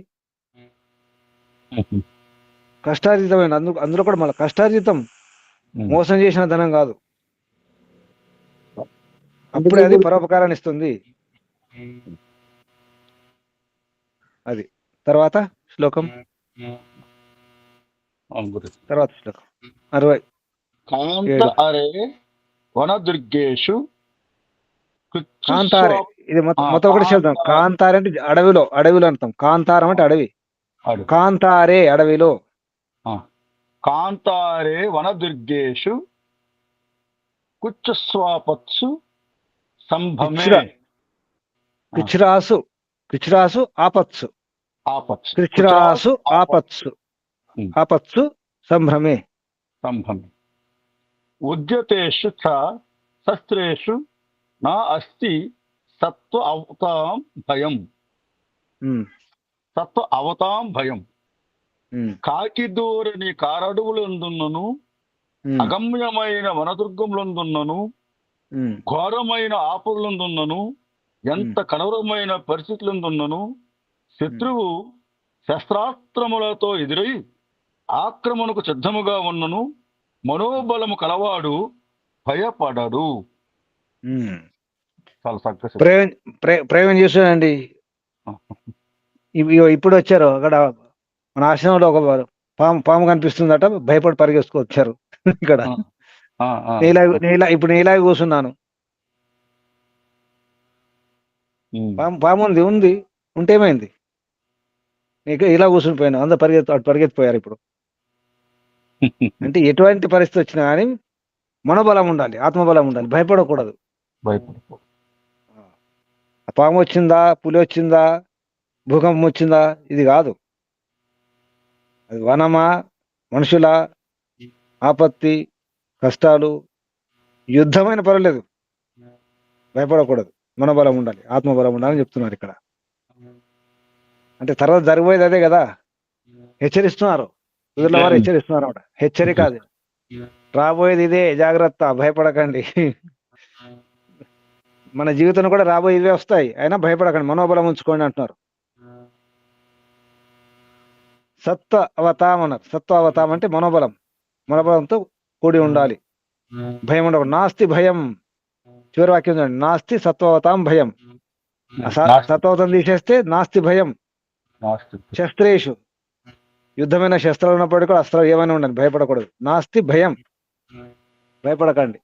కష్టార్జితమైన అందులో కూడా మళ్ళీ కష్టార్జితం, మోసం చేసిన ధనం కాదు. అప్పుడే అది పరోపకారాన్ని ఇస్తుంది. అది తర్వాత శ్లోకం 60. వనదుర్గేషు కాంతారే, ఇది మొత్తం ఒకటి శబ్దం. కాంతారే అంటే అడవిలో అంటాం. కాంతారం అంటే అడవి. కాంతారే అడవిలో. కాంతారే వనదుర్గేషు కుచ్చస్వాపత్సు సంభమే. కృచ్ఛ్రాసు ఆపత్సు. కృచ్ఛ్రాసు ఆపత్సు సంభ్రమే. ఉద్యతేషు చ శస్త్రేషు నా అస్తి సత్వ అవతాం భయం. కాకిదూరని కారడువులందున్నను, అగమ్యమైన వనదుర్గములందున్నను, ఘోరమైన ఆపదలందున్నను, ఎంత కఠోరమైన పరిస్థితులందున్నను శత్రువు శస్త్రాస్త్రములతో ఎదురై ఆక్రమణకు సిద్ధముగా ఉన్నను మనోబలము కలవాడు భయపడడు. చాలా చక్కగా ప్రయోగం చేశానండి. ఇప్పుడు వచ్చారు అక్కడ మన ఆశ్రమంలో ఒక పాము కనిపిస్తుందట, భయపడి పరిగెత్తుకు వచ్చారు ఇక్కడ. ఇప్పుడు నేను ఇలాగే కూర్చున్నాను. పాము ఉంది ఉంటే ఏమైంది? నీకు ఇలా కూర్చుని పోయాను, అందరూ పరిగెత్తిపోయారు. ఇప్పుడు అంటే ఎటువంటి పరిస్థితి వచ్చినా కానీ మనోబలం ఉండాలి, ఆత్మబలం ఉండాలి, భయపడకూడదు. పాము వచ్చిందా, పులి వచ్చిందా, భూకంపం వచ్చిందా, ఇది కాదు. అది వనమా, మనుషుల ఆపత్తి, కష్టాలు, యుద్ధమైన పర్వాలేదు, భయపడకూడదు. మనోబలం ఉండాలి, ఆత్మబలం ఉండాలని చెప్తున్నారు ఇక్కడ. అంటే తర్వాత జరగబోయేది అదే కదా. హెచ్చరిస్తున్నారు, కుదుర్ల వారు హెచ్చరిస్తున్నారు అన్నమాట. హెచ్చరిక అది, రాబోయేది ఇదే, జాగ్రత్త, భయపడకండి. మన జీవితంలో కూడా రాబోయే ఇవే వస్తాయి, అయినా భయపడకండి, మనోబలం ఉంచుకోండి అంటున్నారు. సత్వ అవతాం అన్నారు. సత్వ అవతాం అంటే మనోబలంతో కూడి ఉండాలి, భయం ఉండకూడదు. నాస్తి భయం, చివరి వాక్యం చూడండి, నాస్తి సత్వవతాం భయం. సత్వవతం తీసేస్తే నాస్తి భయం. శస్త్రేషు, యుద్ధమైన శస్త్రాలు ఉన్నప్పటికీ కూడా అస్త్రాలు ఏమైనా ఉండండి, భయపడకూడదు. నాస్తి భయం, భయపడకండి.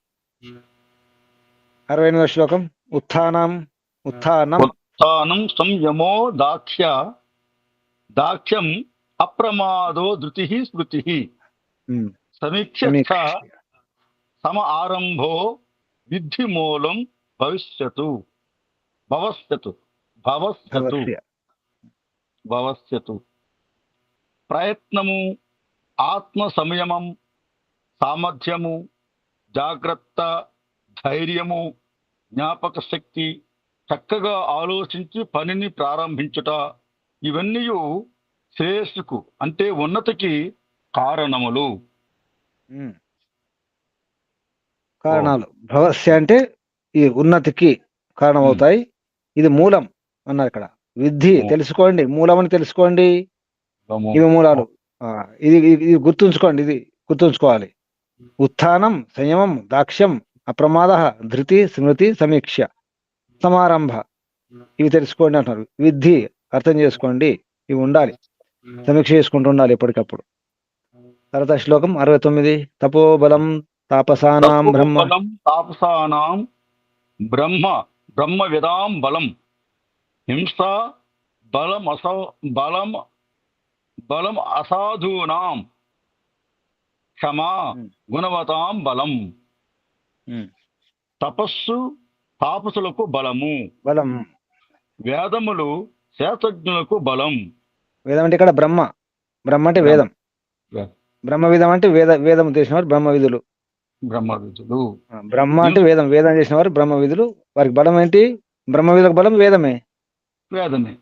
68వ శ్లోకం. ఉత్థానం సంయమో దాక్ష్యం అప్రమాదో ధృతి స్మృతి సమీక్ష సమ ఆరంభో విద్ధి మూలం భవిష్యతు భవస్యతు భవస్యతు భవస్య. భవస్యతు. ప్రయత్నము, ఆత్మ సంయమం, సామర్థ్యము, జాగ్రత్త, ధైర్యము, జ్ఞాపక శక్తి, చక్కగా ఆలోచించి పనిని ప్రారంభించుట, ఇవన్నీ శ్రేయస్సుకు అంటే ఉన్నతికి కారణములు. ఉమ్. కారణాలు భవస్య అంటే ఈ ఉన్నతికి కారణమవుతాయి. ఇది మూలం అన్నారు ఇక్కడ. విద్ధి తెలుసుకోండి, మూలం అని తెలుసుకోండి. ఇవి మూలాలు. ఇది గుర్తుంచుకోండి, ఇది గుర్తుంచుకోవాలి. ఉత్థానం, సంయమం, దాక్ష్యం, అప్రమాద, ధృతి, స్మృతి, సమీక్ష, సమారంభ, ఇవి తెలుసుకోండి అంటున్నారు. విద్ధి అర్థం చేసుకోండి, ఇవి ఉండాలి, సమీక్ష చేసుకుంటూ ఉండాలి ఎప్పటికప్పుడు. తర్వాత శ్లోకం 69. తపోబలం తాపసానాం బ్రహ్మ బలం తాపసానాం బ్రహ్మ బ్రహ్మవిదాం బలం హింస బలం అసాధూనాం క్షమా గుణవతాం బలం. తపస్సు తాపసులకు బలము, బలం. వేదములు శాస్త్రజ్ఞులకు బలం. వేదం అంటే ఇక్కడ బ్రహ్మ. బ్రహ్మ అంటే వేదం. బ్రహ్మ విధం అంటే వేదం చేసిన వారు బ్రహ్మ విధులు. బ్రహ్మ విధులు. బ్రహ్మ అంటే వేదం చేసిన వారు బ్రహ్మ విధులు. వారికి బలం ఏంటి? బ్రహ్మ విధులకు బలం వేదమే. వేదమే.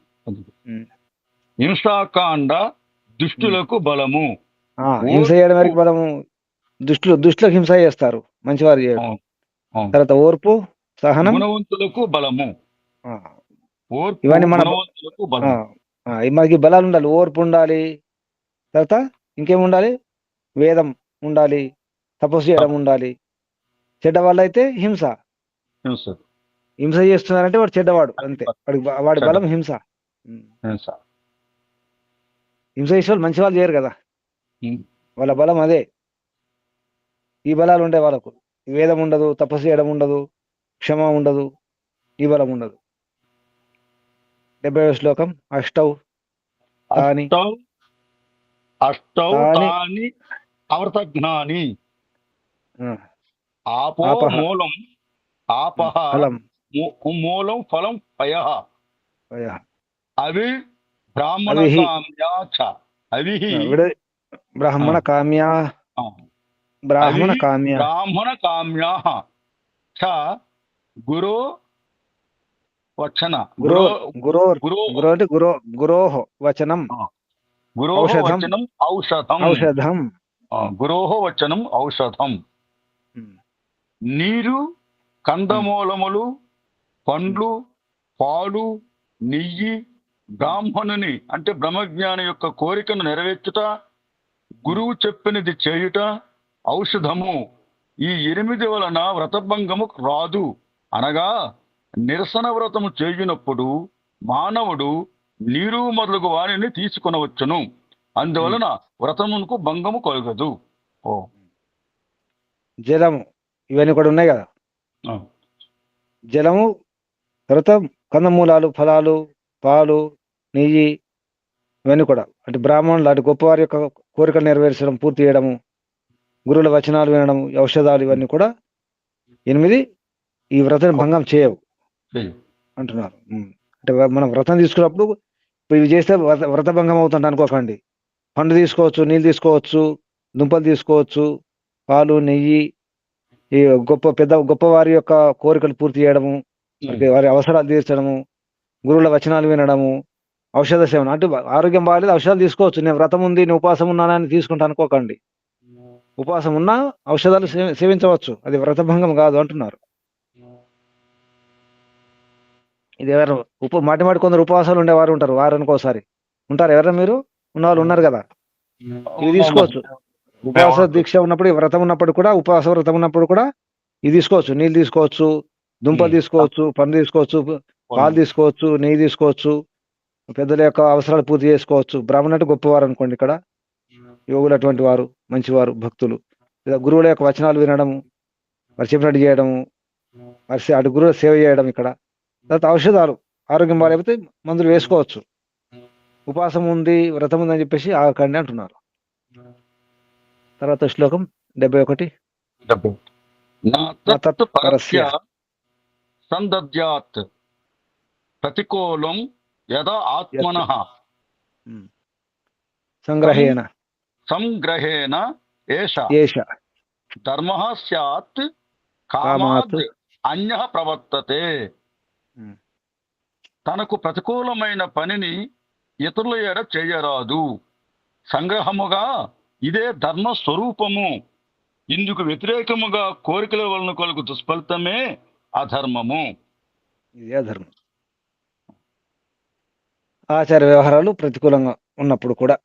హింసాకాండ దుష్టులకు బలము. హింస చేయడం వారికి బలము. దుష్టులకు హింస చేస్తారు, మంచివారు చేయడం. తర్వాత ఓర్పు, సహనం, గుణవంతులకు బలము. ఓర్పు, ఇవన్నీ మన గుణవంతులకు బలము. మనకి బలాలు ఉండాలి. ఓర్పు ఉండాలి. తర్వాత ఇంకేం ఉండాలి? వేదం ఉండాలి, తపస్సు చేయడం ఉండాలి. చెడ్డ వాళ్ళు అయితే హింస చేస్తున్నారంటే వాడు చెడ్డవాడు అంతే. వాడి బలం హింస. హింస చేసే వాళ్ళు మంచి వాళ్ళు చేయరు కదా, వాళ్ళ బలం అదే. ఈ బలాలు ఉంటాయి వాళ్ళకు. వేదం ఉండదు, తపస్సు చేయడం ఉండదు, క్షమ ఉండదు, ఈ బలం ఉండదు. 70వ శ్లోకం. అష్టౌ తాని అవర్తజ్ఞాని ఆపో మూలం ఆపహ మూలం ఫలం పయః అవి బ్రాహ్మణ కామ్యా చ అవిహి బ్రాహ్మణ కామ్యా చ గురో వచన గురోః వచనం ఔషధం. గురోః వచనం ఔషధం. నీరు, కందమూలములు, పండ్లు, పాలు, నెయ్యి బ్రాహ్మణుని అంటే బ్రహ్మజ్ఞాని యొక్క కోరికను నెరవేర్చుట, గురువు చెప్పినది చేయుట ఔషధము. ఈ 8 వలన వ్రతభంగము రాదు. అనగా నిరసన వ్రతము చేయునప్పుడు మానవుడు నీరు మొదలగు వారిని తీసుకొనవచ్చును. అందువలన వ్రతమునకు భంగము కలుగదు. జలము, ఇవన్నీ కూడా ఉన్నాయి కదా. జలము, తర్వాత కందమూలాలు, ఫలాలు, పాలు, నెయ్యి, ఇవన్నీ కూడా అంటే బ్రాహ్మణులు అంటే గొప్పవారి యొక్క కోరికలు నెరవేర్చడం, పూర్తి చేయడము, గురువుల వచనాలు వినడం, ఔషధాలు, ఇవన్నీ కూడా 8 ఈ వ్రతం భంగం చేయవు అంటున్నారు. అంటే మనం వ్రతం తీసుకున్నప్పుడు ఇవి చేస్తే వ్రత భంగం అవుతుంది అనుకోకండి. పండు తీసుకోవచ్చు, నీళ్ళు తీసుకోవచ్చు, దుంపలు తీసుకోవచ్చు, పాలు, నెయ్యి, ఈ గొప్పవారి యొక్క కోరికలు పూర్తి చేయడము, వారి అవసరాలు తీర్చడము, గురువుల వచనాలు వినడము, ఔషధ సేవన అంటే ఆరోగ్యం బాగాలేదు ఔషధాలు తీసుకోవచ్చు. నేను వ్రతం ఉంది, నేను ఉపవాసం ఉన్నానని తీసుకుంటా అనుకోకండి. ఉపవాసం ఉన్నా ఔషధాలు సేవించవచ్చు, అది వ్రతభంగం కాదు అంటున్నారు. ఇది ఎవరు మాటి కొందరు ఉపవాసాలు ఉండేవారు ఉంటారు, వారానికి ఒకసారి ఉంటారు. ఎవరైనా మీరు ఉన్నవాళ్ళు ఉన్నారు కదా, ఇవి తీసుకోవచ్చు. ఉపవాస దీక్ష ఉన్నప్పుడు, వ్రతం ఉన్నప్పుడు కూడా, ఉపవాస వ్రతం ఉన్నప్పుడు కూడా ఇది తీసుకోవచ్చు. నీళ్ళు తీసుకోవచ్చు, దుంపలు తీసుకోవచ్చు, పండు తీసుకోవచ్చు, పాలు తీసుకోవచ్చు, నెయ్యి తీసుకోవచ్చు, పెద్దల యొక్క అవసరాలు పూర్తి చేసుకోవచ్చు. బ్రాహ్మణుడు అంటే గొప్పవారు అనుకోండి. ఇక్కడ యోగులు అటువంటి వారు, మంచివారు, భక్తులు, లేదా గురువుల యొక్క వచనాలు వినడము, వారు చెప్పినట్టు చేయడము, అటు గురువుల సేవ చేయడం. ఇక్కడ తర్వాత ఔషధాలు, ఆరోగ్యం బాగాలేకపోతే మందులు వేసుకోవచ్చు. ఉపవాసం ఉంది, వ్రతం ఉంది అని చెప్పేసి ఆగకండి అంటున్నారు. తర్వాత శ్లోకం 71. నా నా తత్ తత్పరస్య పరస్య సందద్యాత్ ప్రతికూలం యదా ఆత్మనః సంగ్రహేణ సంగ్రహేణ ఏష ఏష ధర్మః స్యాత్ కామాత్ కామాద్ అన్యః ప్రవర్తతే. ఉమ్. తనకు ప్రతికూలమైన పనిని ఇతరుల ఎడ చేయరాదు. సంగ్రహముగా ఇదే ధర్మ స్వరూపము. ఇందుకు వ్యతిరేకముగా కోరికల వలన కలుగు దుష్ఫలితమే అధర్మము. ఇది అధర్మం. ఆచార వ్యవహారాలు ప్రతికూలంగా ఉన్నప్పుడు కూడా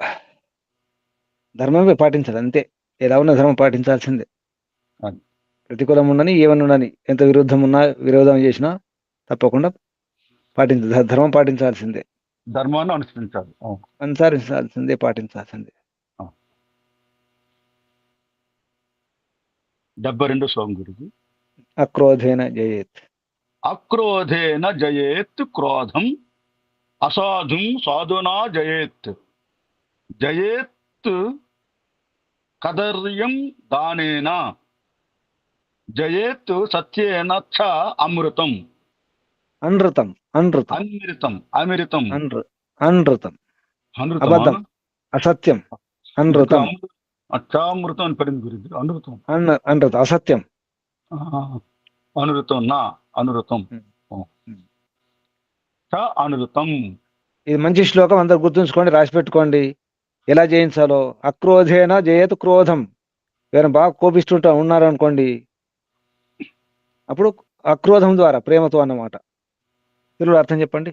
ధర్మమే పాటించాలి, అంతే. ఎలా ఉన్న ధర్మం పాటించాల్సిందే. అది. ప్రతికూలం ఉండని ఏమన్నా ఉండని, ఎంత విరుద్ధం ఉన్నా విరోధం చేసినా తప్పకుండా ధర్మం పాటించాల్సిందే, ధర్మాన్ని అనుసరించాలి. అవును. అనుసరించాల్సిందే, పాటించాల్సిందే. 72 శ్లోకం గురించి. అక్రోధేన జయేత్. అక్రోధేన జయేత్ క్రోధం అసాధుం సాధునా జయేత్. జయేత్ కదర్యం దానేన జయేత్ సత్యేన చ అమృతం. అనృతం అనృతం అమృతం అమృతం అనృతం అనృతం అబద్ధం, అసత్యం. అనృతం అచ్చామృతం అని పడింది గురించి. అనృతం అనృతం అసత్యం. అనృతం నా అనృతం చ అనృతం. ఇది మంచి శ్లోకం, అందరు గుర్తుంచుకోండి, రాసి పెట్టుకోండి ఎలా జయించాలో. అక్రోధేన జయత్ క్రోధం. ఎవరైనా బాగా కోపిస్తుంటా ఉన్నారు అనుకోండి, అప్పుడు అక్రోధం ద్వారా, ప్రేమతో అన్నమాట. తెలుగు అర్థం చెప్పండి.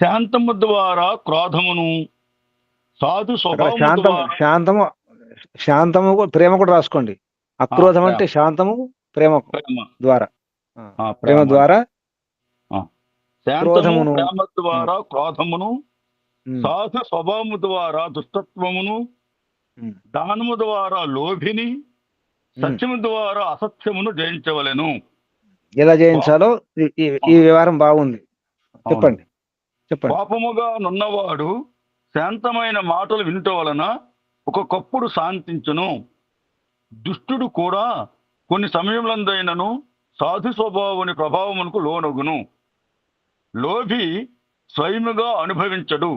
శాంతము ద్వారా క్రోధమును, సాధు అక్కడ స్వభావము శాంతము ద్వారా శాంతము శాంతము ప్రేమ కూడా రాసుకోండి. అక్రోధం అంటే శాంతము, ప్రేమ ప్రేమ ద్వారా, ప్రేమ ప్రేమ ద్వారా శాంతము క్రోధమును, ప్రేమ ద్వారా క్రోధమును, సాధు స్వభావము ద్వారా దుష్టత్వమును, దానము ద్వారా లోభిని, సత్యము ద్వారా అసత్యమును జయించవలెను. ఎలా జయించాలో ఈ వ్యవహారం బాగుంది. చెప్పండి చెప్పండి. పాపముగా నున్నవాడు శాంతమైన మాటలు వినుట వలన ఒకప్పుడు శాంతించును. దుష్టుడు కూడా కొన్ని సమయములందైనను సాధు స్వభావుని ప్రభావమునకు లోనగును. లోభి స్వయముగా అనుభవించడు,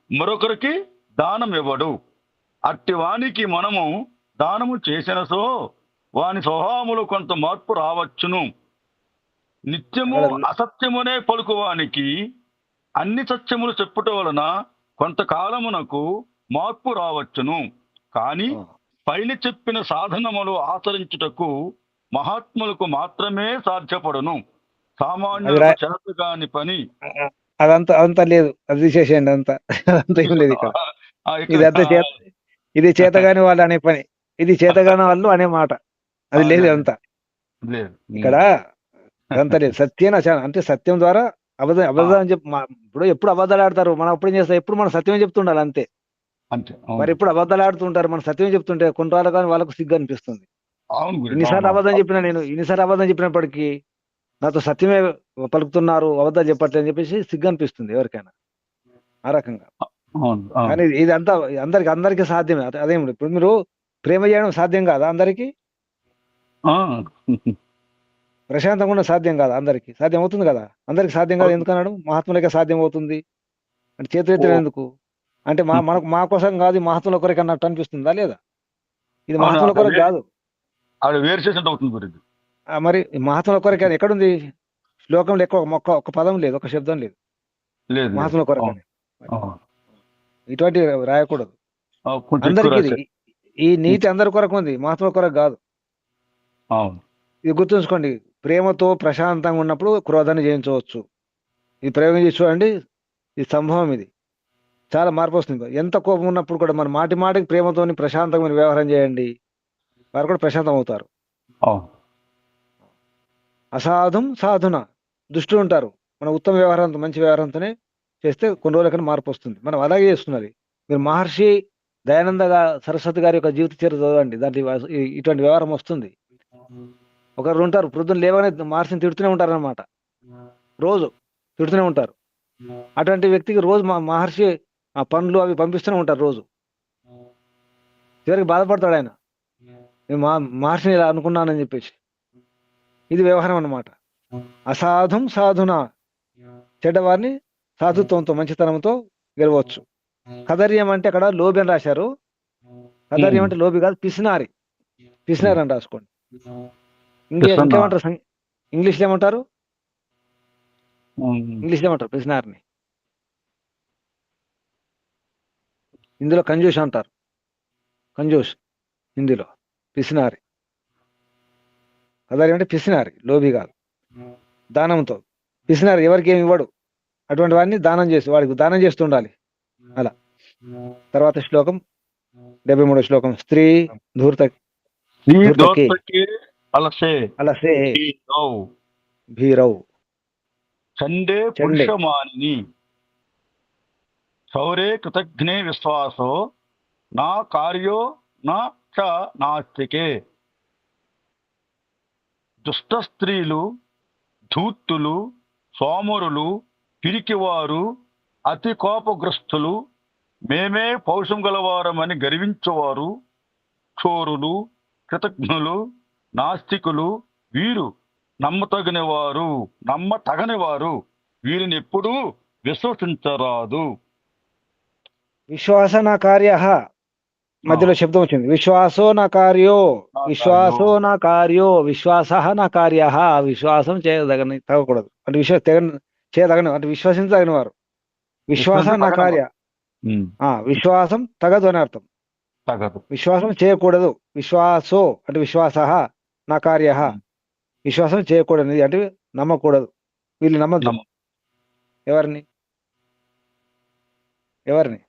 మరొకరికి దానం ఇవ్వడు. అట్టి వానికి మనము దానము చేసినసో వాని స్వభావములో కొంత మార్పు రావచ్చును. నిత్యము అసత్యమునే పలుకువానికి అన్ని సత్యములు చెప్పుట వలన కొంతకాలమునకు మార్పు రావచ్చును. కానీ పైన చెప్పిన సాధనములు ఆచరించుటకు మహాత్ములకు మాత్రమే సాధ్యపడును. సామాన్యులకు చేతగాని పని. అదంతా లేదు, అది తీసేసేయండి. అంతా ఏం లేదు ఇక్కడ. ఇది చేతగాని వాళ్ళు అనే పని, ఇది చేతగాని వాళ్ళు అనే మాట, అది లేదు. అంతా ఇక్కడ అదంతా లేదు. సత్యేన అంటే సత్యం ద్వారా అబద్ధం అని చెప్పి, ఇప్పుడు ఎప్పుడు అబద్ధాలు ఆడతారు, మనం అప్పుడు ఏం చేస్తాం, ఎప్పుడు మనం సత్యమే చెప్తుండాలి, అంతే. మరి ఎప్పుడు అబద్ధాలు ఆడుతుంటారు, మనం సత్యమే చెప్తుంటే కొన్ని రోజులు కానీ వాళ్ళకు సిగ్గు అనిపిస్తుంది. ఇన్నిసార్లు అబద్ధం చెప్పినా నేను, ఇన్నిసార్లు అబద్ధం చెప్పినప్పటికీ నాతో సత్యమే పలుకుతున్నారు, అబద్ధాలు చెప్పట్లేదు అని చెప్పేసి సిగ్గు అనిపిస్తుంది ఎవరికైనా, ఆ రకంగా. కానీ ఇది అంతా అందరికీ సాధ్యమే. అదేమి ఇప్పుడు మీరు ప్రేమ చేయడం సాధ్యం కాదా అందరికీ? ప్రశాంతంగా ఉండడం సాధ్యం కాదా అందరికీ? సాధ్యం అవుతుంది కదా, అందరికి సాధ్యం కాదు. ఎందుకన్నాడు? మహాత్ములకే సాధ్యం అవుతుంది అంటే చేతులు ఎత్తడం ఎందుకు అంటే మా కోసం కాదు, మహాత్ముల కొరకు అన్నట్టు అనిపిస్తుందా లేదా? ఇది మహాత్ముల కొరకు కాదు, మరి మహాత్ముల కొరకు ఎక్కడుంది శ్లోకంలో? ఒక పదం లేదు, ఒక శబ్దం లేదు మహాత్ముల కొరకు అని. ఇటువంటి రాయకూడదు. అందరికీ ఈ నీతి అందరి కొరకు ఉంది, మహాత్ముల కొరకు కాదు. ఇది గుర్తుంచుకోండి. ప్రేమతో ప్రశాంతంగా ఉన్నప్పుడు క్రోధాన్ని జయించవచ్చు. ఇది ప్రయోగం చేసి చూడండి, ఇది సంభవం. ఇది చాలా మార్పు వస్తుంది. ఎంత కోపం ఉన్నప్పుడు కూడా మన మాటికి ప్రేమతోని ప్రశాంతమైన వ్యవహారం చేయండి, వారు కూడా ప్రశాంతం అవుతారు. అసాధుం సాధున, దుష్టులు ఉంటారు. మన ఉత్తమ వ్యవహారంతో, మంచి వ్యవహారంతోనే చేస్తే కొన్ని రోజులకన్నా మార్పు వస్తుంది. మనం అలాగే చేస్తున్నది. మీరు మహర్షి దయానంద సరస్వతి గారి యొక్క జీవిత చరిత్ర చదవండి, దాంట్లో ఇటువంటి వ్యవహారం వస్తుంది. ఒకరు ఉంటారు, ప్రొద్దున లేవనే మహర్షిని తిడుతూనే ఉంటారు అనమాట, రోజు తిడుతూనే ఉంటారు. అటువంటి వ్యక్తికి రోజు మహర్షి ఆ పనులు అవి పంపిస్తూనే ఉంటారు రోజు. చివరికి బాధపడతాడు ఆయన, నేను మహర్షిని ఇలా అనుకున్నానని చెప్పేసి. ఇది వ్యవహారం అన్నమాట. అసాధుం సాధునా, చెడ్డవారిని సాధుత్వంతో మంచితనంతో గెలవచ్చు. కదర్యం అంటే అక్కడ లోబి అని రాశారు. కదర్యం అంటే లోబి కాదు, పిసినారి. పిసినారి అని రాసుకోండి. పిసినారి. ఇంకేమంటారు ఇంగ్లీష్లో ఏమంటారు? ఇంగ్లీష్లో ఏమంటారు పిసినారిని? హిందీలో కంజూష్ అంటారు. కంజూష్ హిందీలో పిసినారి. కదర్యం అంటే పిసినారి, లోబి కాదు. దానంతో పిసినారి ఎవరికి ఏమి ఇవ్వడు, అటువంటి వాడిని దానం చేసి వాడికి దానం చేస్తుండాలి. అలా తర్వాత శ్లోకం 73వ శ్లోకం. స్త్రీ ధూర్తకి అలసే అలసే భీరౌ. భీరౌ చండే చండే. పురుషమానిని శౌరే కృతజ్ఞే విశ్వాసో నా కార్యో నా చ నాస్తికే. దుష్ట స్త్రీలు, ధూర్తులు, సోమరులు, పిరికివారు, అతి కోపగ్రస్తులు, మేమే పౌరుషం గలవారమని గర్వించేవారు, చోరులు, కృతజ్ఞులు, నాస్తికులు, వీరు నమ్మతగనివారు, వీరిని ఎప్పుడూ విశ్వసించరాదు. విశ్వాస నా కార్య, మధ్యలో శబ్దం వచ్చింది. విశ్వాసో నా కార్యో, విశ్వాసో నా కార్యో, విశ్వాస నా కార్య. విశ్వాసం తగకూడదు అంటే చేయదగని అంటే విశ్వసించదగిన వారు. విశ్వాస నా కార్య, విశ్వాసం తగదు అని అర్థం. విశ్వాసం చేయకూడదు. విశ్వాసో అంటే విశ్వాస నా కార్య, విశ్వాసం చేయకూడదు అంటే నమ్మకూడదు. వీళ్ళు నమ్మద్దు. ఎవరిని ఎవరిని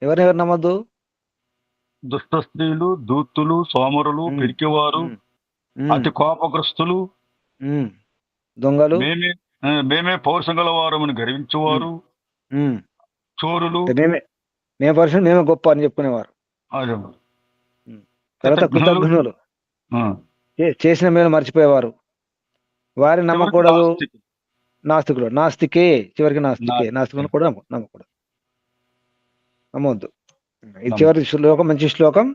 ఎవరిని నమ్మద్దు? దుష్ట స్త్రీలు, దూతులు, సోమరులు, పిరికివారు, అతి కోపగ్రస్తులు, దొంగలు, మేమే పౌరుషం గలవారమని గర్వించేవారు, చోరులు, మేమే పౌరుషం మేమే గొప్ప అని చెప్పుకునేవారు. తర్వాత కృతజ్ఞులు, చేసిన మేలు మర్చిపోయేవారు, వారిని నమ్మకూడదు. నాస్తికులు, నాస్తికే, చివరికి నాస్తికులు కూడా నమ్మకూడదు, నమ్మవద్దు. ఈ చివరి శ్లోకం మంచి శ్లోకం.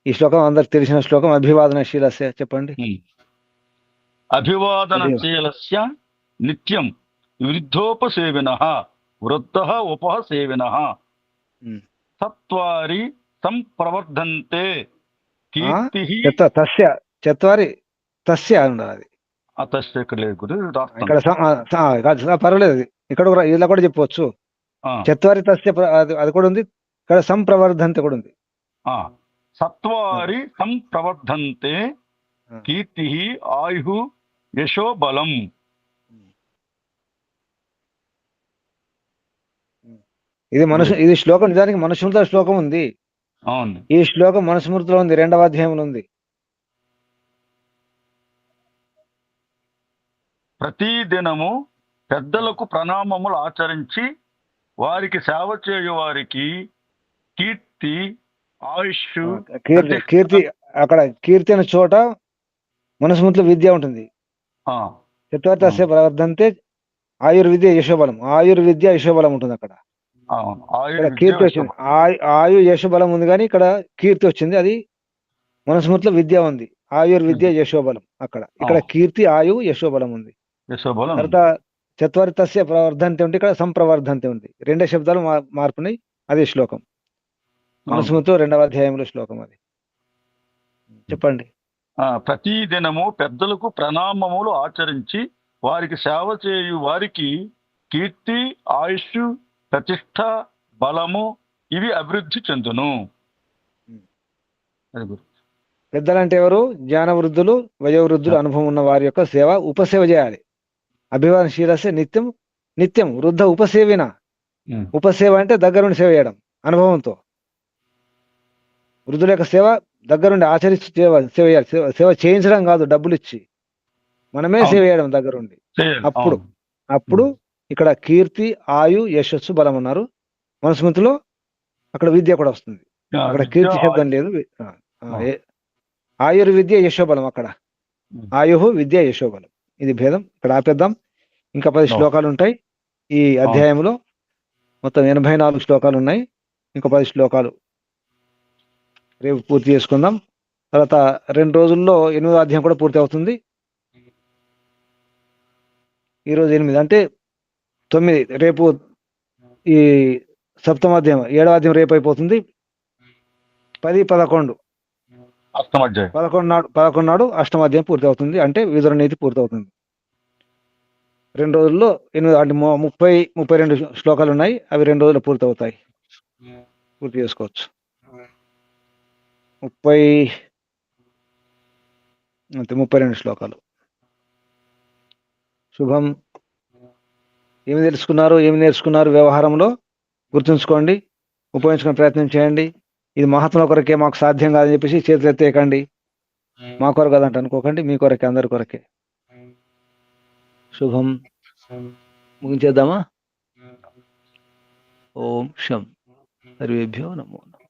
ఈ శ్లోకం అందరికి తెలిసిన శ్లోకం. అభివాదనశీలస్య చెప్పండి. అభివాదనశీలస్య నిత్యం వృద్ధోపసేవినః వృద్ధః ఉపసేవినః చత్వారి సంప్రవర్ధంతే కీర్తిః. చత్వారి తస్య ఉండాలి. తస్య ఇక్కడ లేదు గురు, ఇక్కడ పర్వాలేదు, ఇక్కడ ఇలా కూడా చెప్పవచ్చు. చత్వారి తస్య అది కూడా ఉంది. ఇక్కడ సంప్రవర్ధంతే కూడా ఉంది. సత్వారి సంప్రవర్ధంతే కీర్తి ఆయు యశో బలం. ఇది శ్లోకం నిజానికి మనుస్మృతిలో శ్లోకం ఉంది. అవును, ఈ శ్లోకం మనుస్మృతిలో ఉంది, 2వ అధ్యాయంలో ఉంది. ప్రతి దినము పెద్దలకు ప్రణామములు ఆచరించి వారికి సేవ చేయు వారికి కీర్తి, ఆయుష్, కీర్తి అక్కడ కీర్తి అనే చోట మనుస్మృతిలో విద్య ఉంటుంది. చత్వార్తస్య ప్రవర్ధంతే ఆయుర్విద్య యశోబలం. ఆయుర్విద్య యశోబలం ఉంటుంది అక్కడ. కీర్తి వచ్చింది. ఆయు యశోబలం ఉంది కానీ ఇక్కడ కీర్తి వచ్చింది. అది మనుస్మృతిలో విద్య ఉంది. ఆయుర్విద్య యశోబలం అక్కడ. ఇక్కడ కీర్తి, ఆయు, యశోబలం ఉంది. తర్వాత చత్వారితస్య ప్రవర్ధంతే ఉంటే ఇక్కడ సంప్రవర్ధంతే ఉంది. 2 శబ్దాలు మార్పున్నాయి. అదే శ్లోకం మనుస్మృతిలో 2వ అధ్యాయంలో శ్లోకం. అది చెప్పండి. ప్రతి దినము పెద్దలకు ప్రణామములు ఆచరించి వారికి సేవ చేయు వారికి కీర్తి, ఆయుష్, ప్రతిష్ట, బలము ఇవి అభివృద్ధి చెందును. పెద్దలంటే ఎవరు? జ్ఞాన వృద్ధులు, వయోవృద్ధులు, అనుభవం ఉన్న వారి యొక్క సేవ, ఉపసేవ చేయాలి. అభివాదనశీలస్య నిత్యం నిత్యం వృద్ధ ఉపసేవిన. ఉపసేవ అంటే దగ్గరుండి సేవ చేయడం అనుభవంతో. వృద్ధుల యొక్క సేవ దగ్గరుండి ఆచరిస్తూ సేవ చేయాలి. సేవ చేయించడం కాదు, డబ్బులు ఇచ్చి మనమే సేవ చేయడం దగ్గరుండి. అప్పుడు ఇక్కడ కీర్తి, ఆయు, యశస్సు, బలం అన్నారు. మనుస్మృతిలో అక్కడ విద్య కూడా వస్తుంది. అక్కడ కీర్తి శబ్దం లేదు. ఆయుర్విద్య యశోబలం అక్కడ. ఆయు విద్య యశోబలం. ఇది భేదం. ఇక్కడ ఆపేద్దాం. ఇంకా 10 శ్లోకాలు ఉంటాయి ఈ అధ్యాయంలో. మొత్తం 84 శ్లోకాలు ఉన్నాయి. ఇంకా 10 శ్లోకాలు రేపు పూర్తి చేసుకుందాం. తర్వాత 2 రోజుల్లో 8వ అధ్యాయం కూడా పూర్తి అవుతుంది. ఈరోజు 8 అంటే 9, రేపు ఈ సప్తమ అధ్యాయం 7వ అధ్యాయం రేపు అయిపోతుంది. 10, 11 అష్టమాధ్యాయం 11 నాడు అష్టమ అధ్యాయం పూర్తి అవుతుంది. అంటే విదుర నీతి పూర్తి అవుతుంది. 2 రోజుల్లో 8 అంటే 32 శ్లోకాలు ఉన్నాయి. అవి 2 రోజుల్లో పూర్తి అవుతాయి. పూర్తి చేసుకోవచ్చు. 32 శ్లోకాలు. శుభం. ఏమి తెలుసుకున్నారు, ఏమి నేర్చుకున్నారు వ్యవహారంలో గుర్తుంచుకోండి, ఉపయోగించుకునే ప్రయత్నం చేయండి. ఇది మహాత్ముల కొరకే, మాకు సాధ్యం కాదని చెప్పేసి చేతులు ఎత్తేయకండి. మా కొరకు కాదంట అనుకోకండి, మీ కొరకే, అందరి కొరకే. శుభం. ముగించేద్దామా? ఓం శం సర్వేభ్యో నమో నమః.